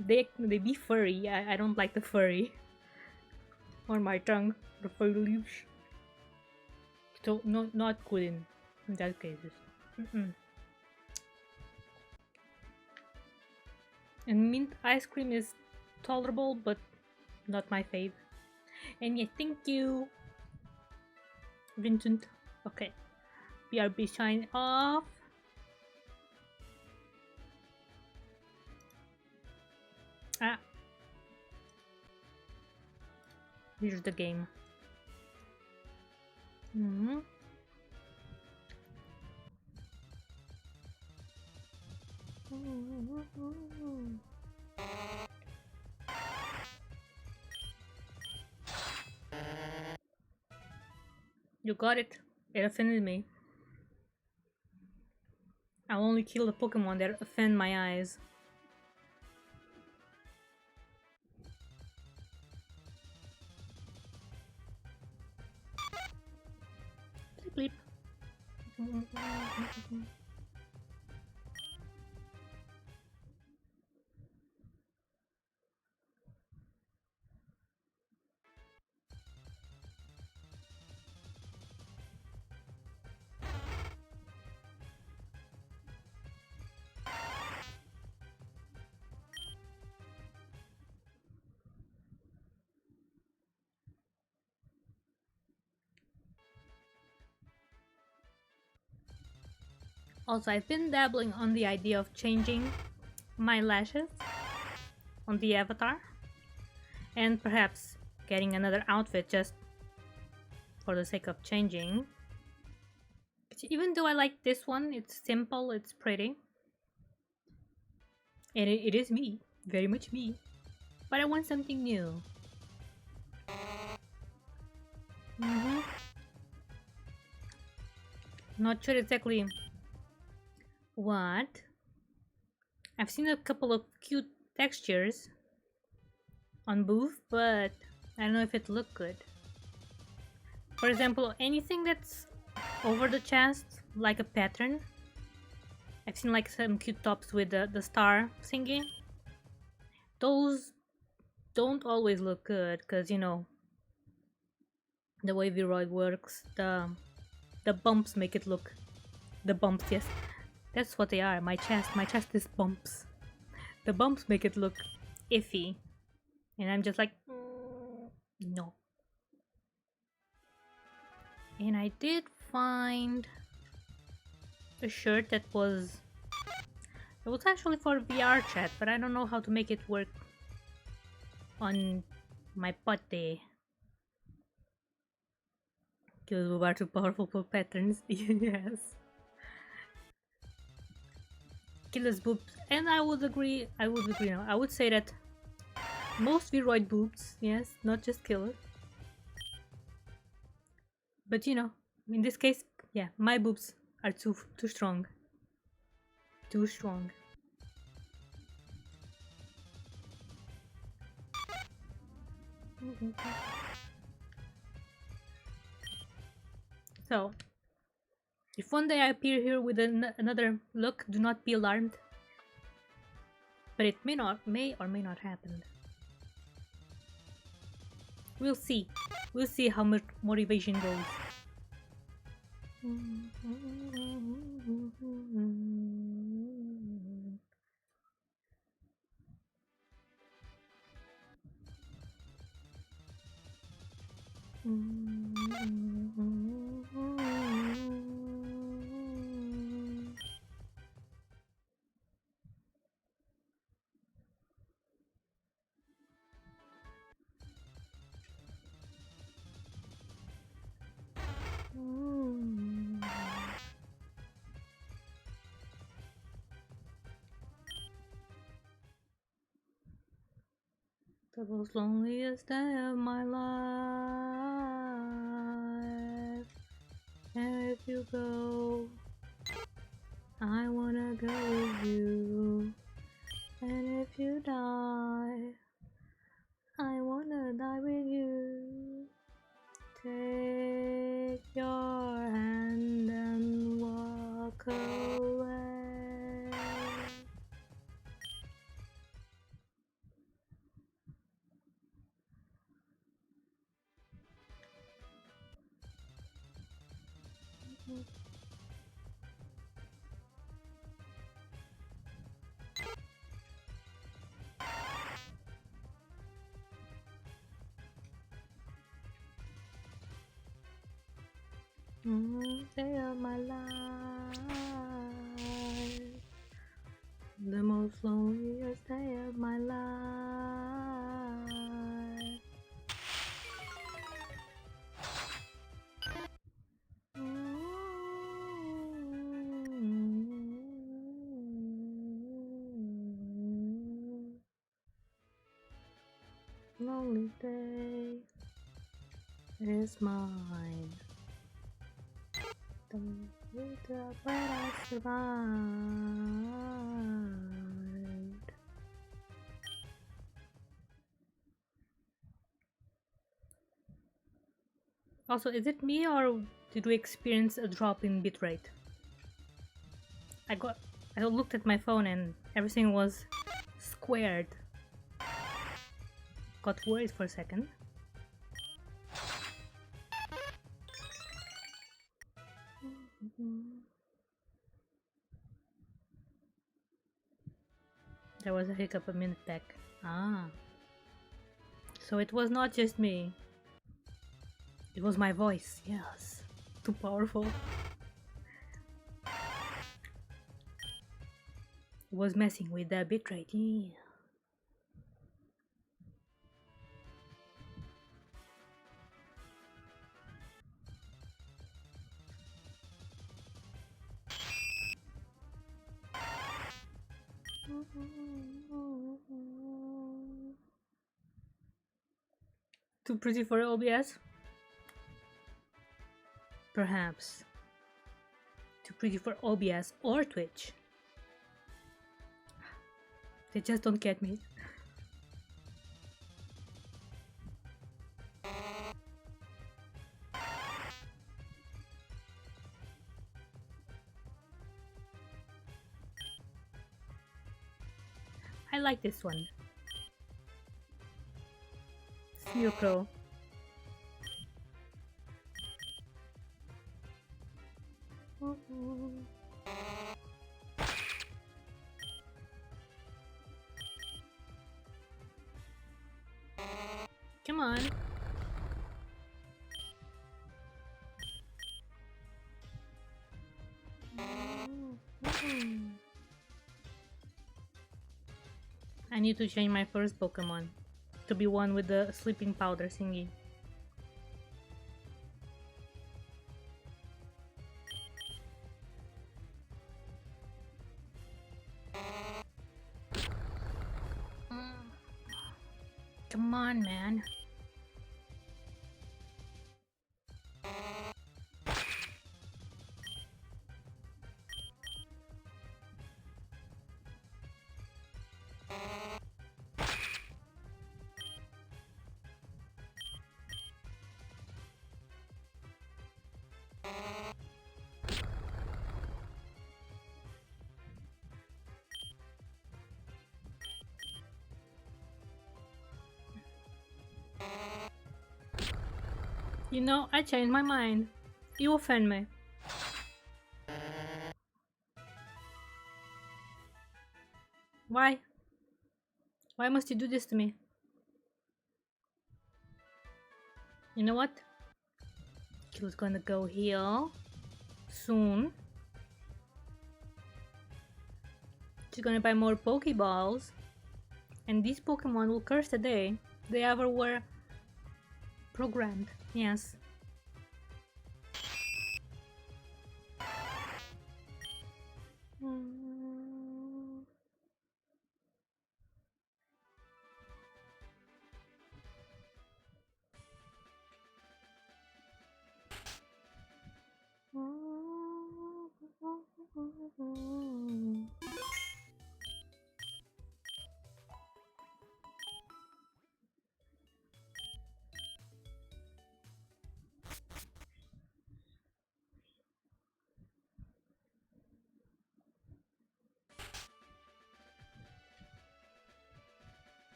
They be furry. I don't like the furry on my tongue. The furry leaves. So not good in that cases. And mint ice cream is tolerable, but not my fave. And yeah, thank you, Vincent. Okay, BRB sign off. Ah, here's the game. You got it. It offended me. I'll only kill the Pokemon that offend my eyes. Bleep bleep. Also, I've been dabbling on the idea of changing my lashes on the avatar and perhaps getting another outfit just for the sake of changing. Even though I like this one, it's simple, it's pretty, and it is me, very much me, but I want something new. Not sure exactly what. I've seen a couple of cute textures on Booth, but I don't know if it looked good. For example, anything that's over the chest, like a pattern. I've seen like some cute tops with the star singing. Those don't always look good because, you know, the way Viroid works, the bumps make it look. The bumps, yes, that's what they are. My chest is bumps. The bumps make it look iffy, and I'm just like, no. And I did find a shirt that was, it was actually for VR chat, but I don't know how to make it work on my pate. Because we are too powerful for patterns. Yes. Kylla's boobs, and I would agree now. I would say that most Viroid boobs, yes, not just Kylla. But you know, in this case, yeah, my boobs are too strong. Too strong. So, if one day I appear here with another look, do not be alarmed. But it may or may not happen. We'll see. We'll see how much motivation goes. The most loneliest day of my life. And if you go, I wanna go with you. And if you die, I wanna die with you. Take your hand and walk away. Day of my life, the most loneliest day of my life. Lonely day is mine. Don't wait up when I survived. Also, is it me or did we experience a drop in bitrate? I looked at my phone and everything was squared. Got worried for a second. There was a hiccup a minute back. Ah. So it was not just me. It was my voice, yes. Too powerful. It was messing with the bitrate, yeah. Too pretty for OBS? Perhaps. Too pretty for OBS or Twitch. They just don't get me. I like this one. Smearcrow. Come on. I need to change my first Pokemon to be one with the sleeping powder thingy. Come on, man. You know, I changed my mind. You offend me. Why? Why must you do this to me? You know what? Kylla's gonna go heal soon. She's gonna buy more Pokeballs. And these Pokemon will curse the day they ever were programmed. Yes.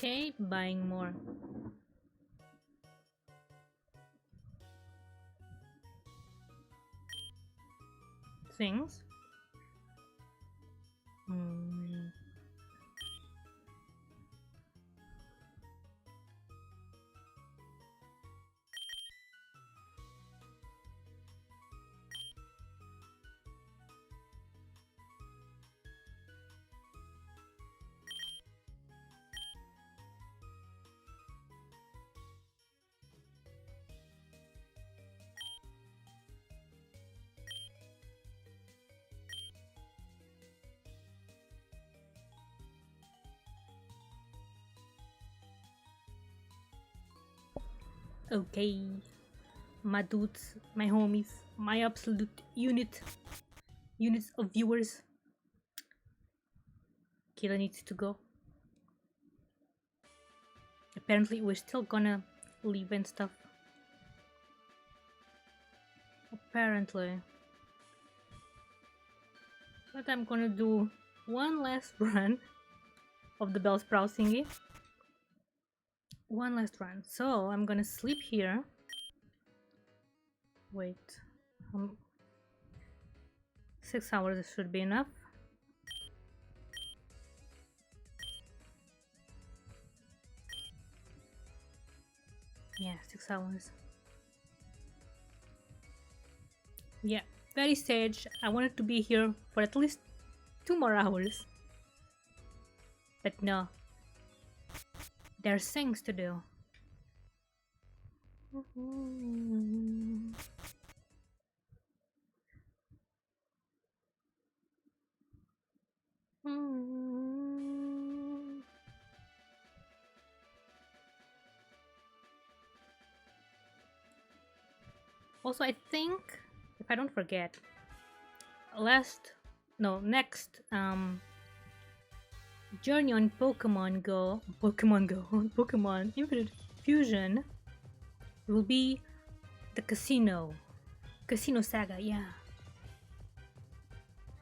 Okay, buying more things. Okay, my dudes, my homies, my absolute units of viewers. Kylla needs to go. Apparently we're still gonna leave and stuff. Apparently. But I'm gonna do one last run of the Godsprout thingy. One last run. So I'm gonna sleep here. Wait. 6 hours should be enough. Yeah, 6 hours. Yeah, very sage. I wanted to be here for at least 2 more hours. But no. There's things to do. Also, I think, if I don't forget, next journey on Pokemon Pokemon Infinite Fusion will be the casino saga. Yeah,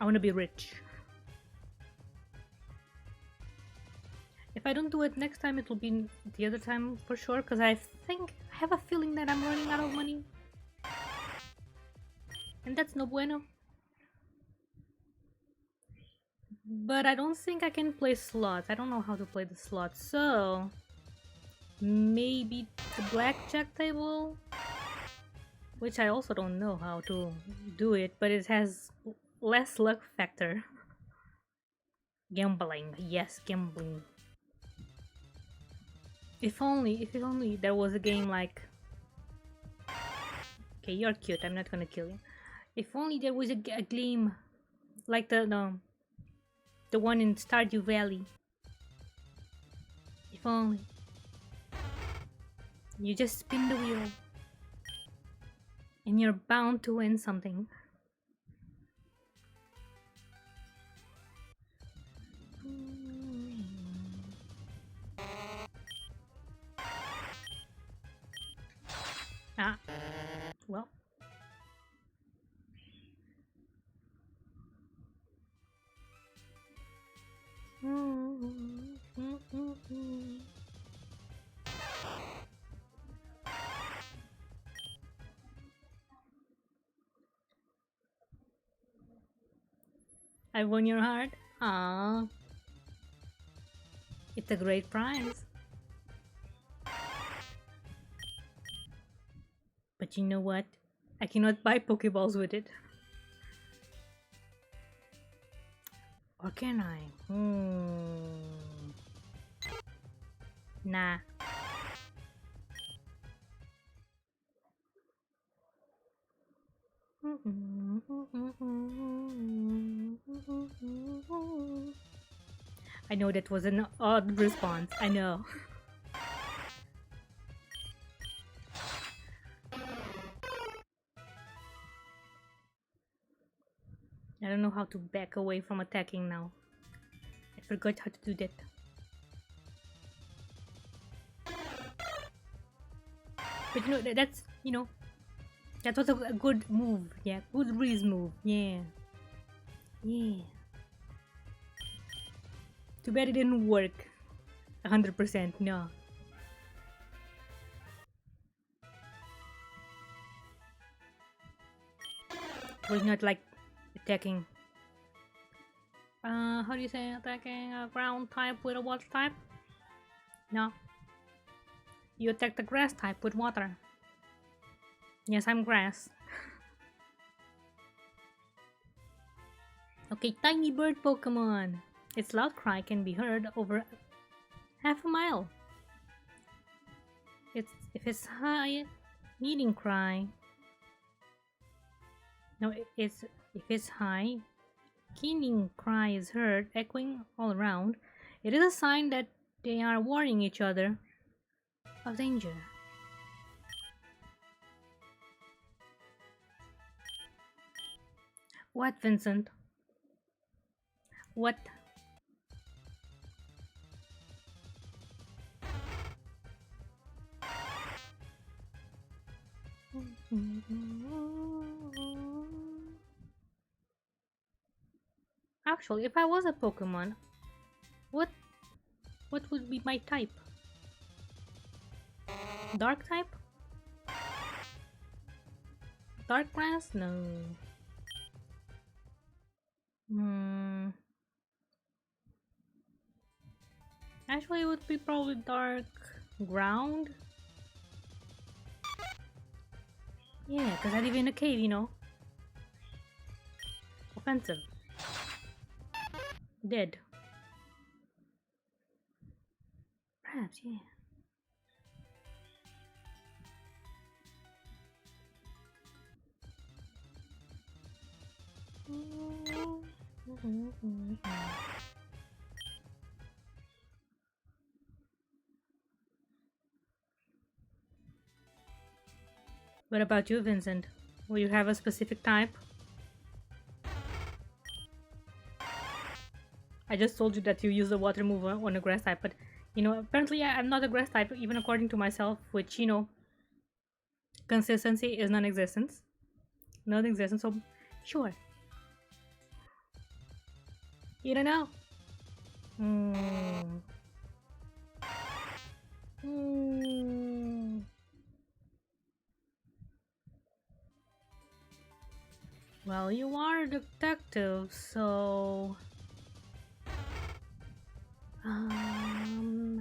I want to be rich. If I don't do it next time, it will be the other time for sure, because I have a feeling that I'm running out of money, and that's no bueno. But I don't think I can play slots. I don't know how to play the slots, so maybe the blackjack table, which I also don't know how to do it, but it has less luck factor. Gambling, yes, gambling. If only there was a game like... Okay, you're cute, I'm not gonna kill you. If only there was a game like the one in Stardew Valley. If only. You just spin the wheel and you're bound to win something. Ah, well. I won your heart. Ah, it's a great prize. But you know what? I cannot buy Pokeballs with it. Or can I? Nah. I know that was an odd response. I know. I don't know how to back away from attacking now. I forgot how to do that. But that was a good move. Yeah, good Breeze move. Yeah. Yeah. Too bad it didn't work. 100%, no. Was not like attacking. How do you say attacking a ground type with a water type? No. You attack the grass type with water. Yes, I'm grass. Okay, tiny bird Pokemon. Its loud cry can be heard over half a mile. If it's high, meeting cry. No, it's if it's high, keening cry is heard echoing all around. It is a sign that they are warning each other of danger. What, Vincent? What? Actually, if I was a Pokemon, what what would be my type? Dark type? Dark grass? No. Hmm. Actually, it would be probably dark ground. Yeah, because I live in a cave, you know. Offensive. Dead. Perhaps, yeah. What about you, Vincent? Will you have a specific type? I just told you that you use a water move on a grass type, but you know, apparently I'm not a grass type, even according to myself, which, you know, consistency is non-existence. Non-existence, so sure. You don't know? Hmm. Hmm. Well, you are a detective, so...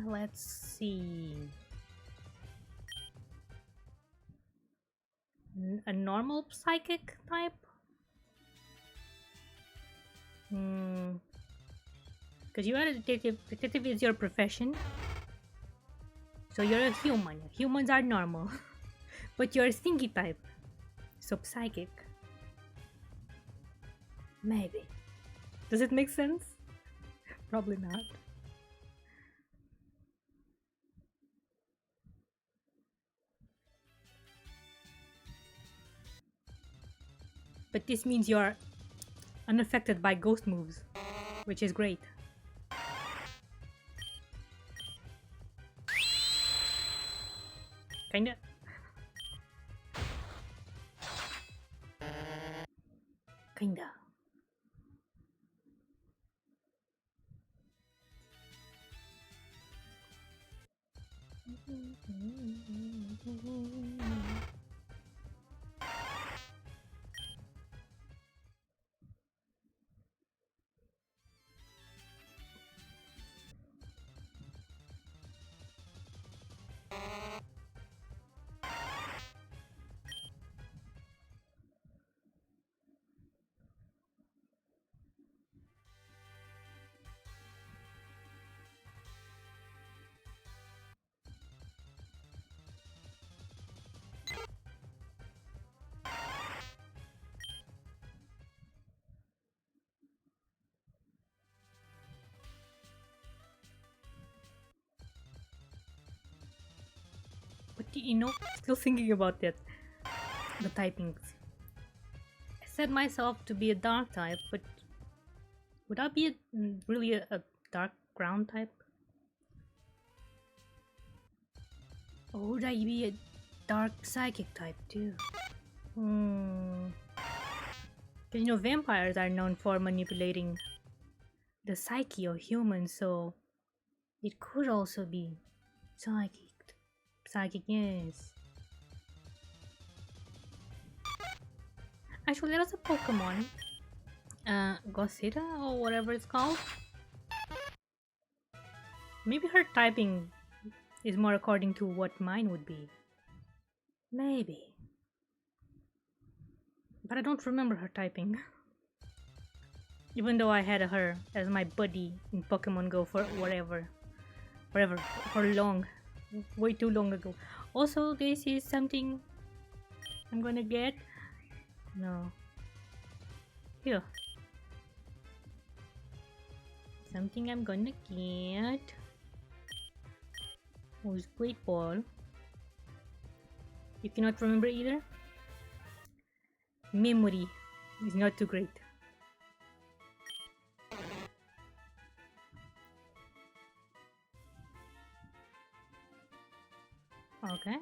let's see. A normal psychic type? Hmm. Because you are a detective. Detective is your profession. So you're a human. Humans are normal. But you're a stinky type. So psychic. Maybe. Does it make sense? Probably not. But this means you're unaffected by ghost moves, which is great. Kinda. Kinda. But you know, still thinking about that. The typings. I set myself to be a dark type, but would I be really a dark ground type? Or would I be a dark psychic type too? Hmm. Because you know, vampires are known for manipulating the psyche of humans, so It could also be psychic. Psychic, yes. Actually, there was a Pokemon, Godzilla or whatever it's called. Maybe her typing is more according to what mine would be. Maybe. But I don't remember her typing. Even though I had her as my buddy in Pokemon Go for forever, for long, way too long ago. Also, this is something I'm gonna get. No. Here. Something I'm gonna get. Who's Great Ball? You cannot remember either? Memory is not too great. Okay.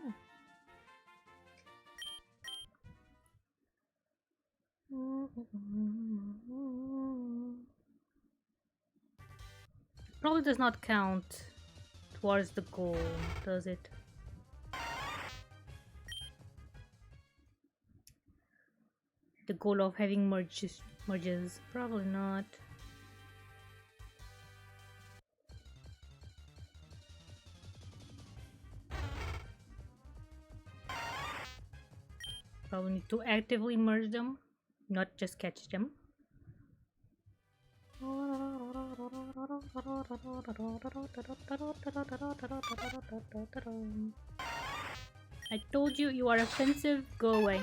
Probably does not count towards the goal, does it? The goal of having merges? Probably not. Probably need to actively merge them, not just catch them. I told you you are offensive, go away.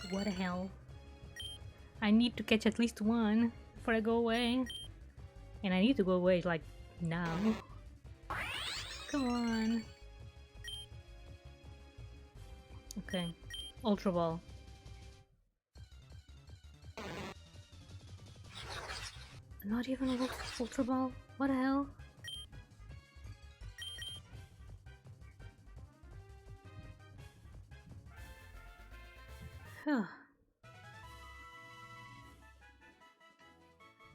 What the hell? I need to catch at least one before I go away. And I need to go away like now. Come on. Okay. Ultra Ball. Not even a Ultra Ball? What the hell? Huh.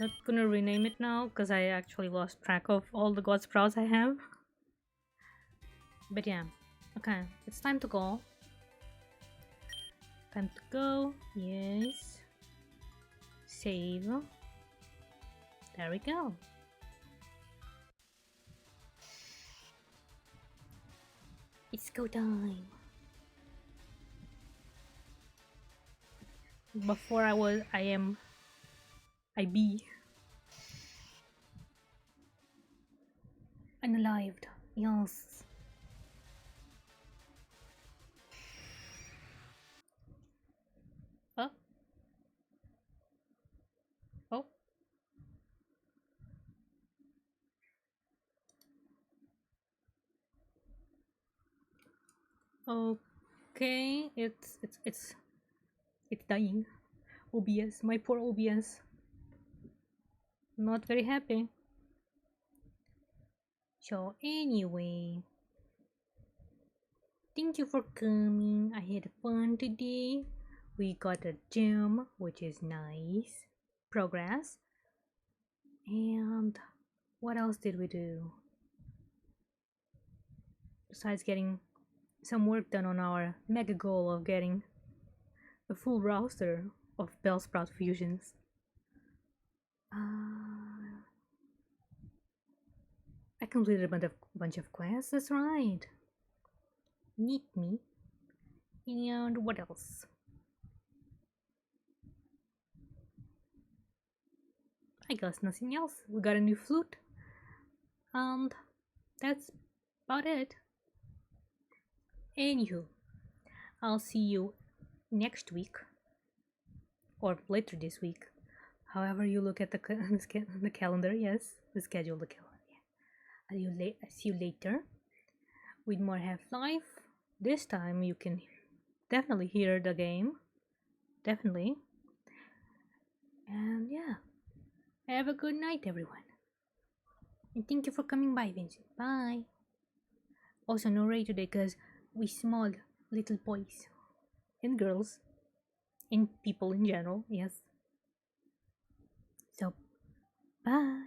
Not gonna rename it now because I actually lost track of all the Godsprouts I have. But yeah, okay, it's time to go. Time to go. Yes. Save. There we go. It's go time. Before I be unalived. Yes. Oh. Oh. Okay. It's dying. OBS. My poor OBS. Not very happy. So anyway, thank you for coming. I had fun today. We got a gem, which is nice. Progress. And what else did we do? Besides getting some work done on our mega goal of getting a full roster of Bellsprout fusions. I completed a bunch of quests, that's right. Meet me. And what else? I guess nothing else. We got a new flute. And that's about it. Anywho, I'll see you next week. Or later this week. However you look at the calendar, yes. The schedule, the calendar. Yeah. I'll see you later with more Half-Life. This time you can definitely hear the game. Definitely. And yeah. Have a good night, everyone. And thank you for coming by, Vincent. Bye. Also, no Ray today because we small little boys and girls and people in general, yes. So, bye.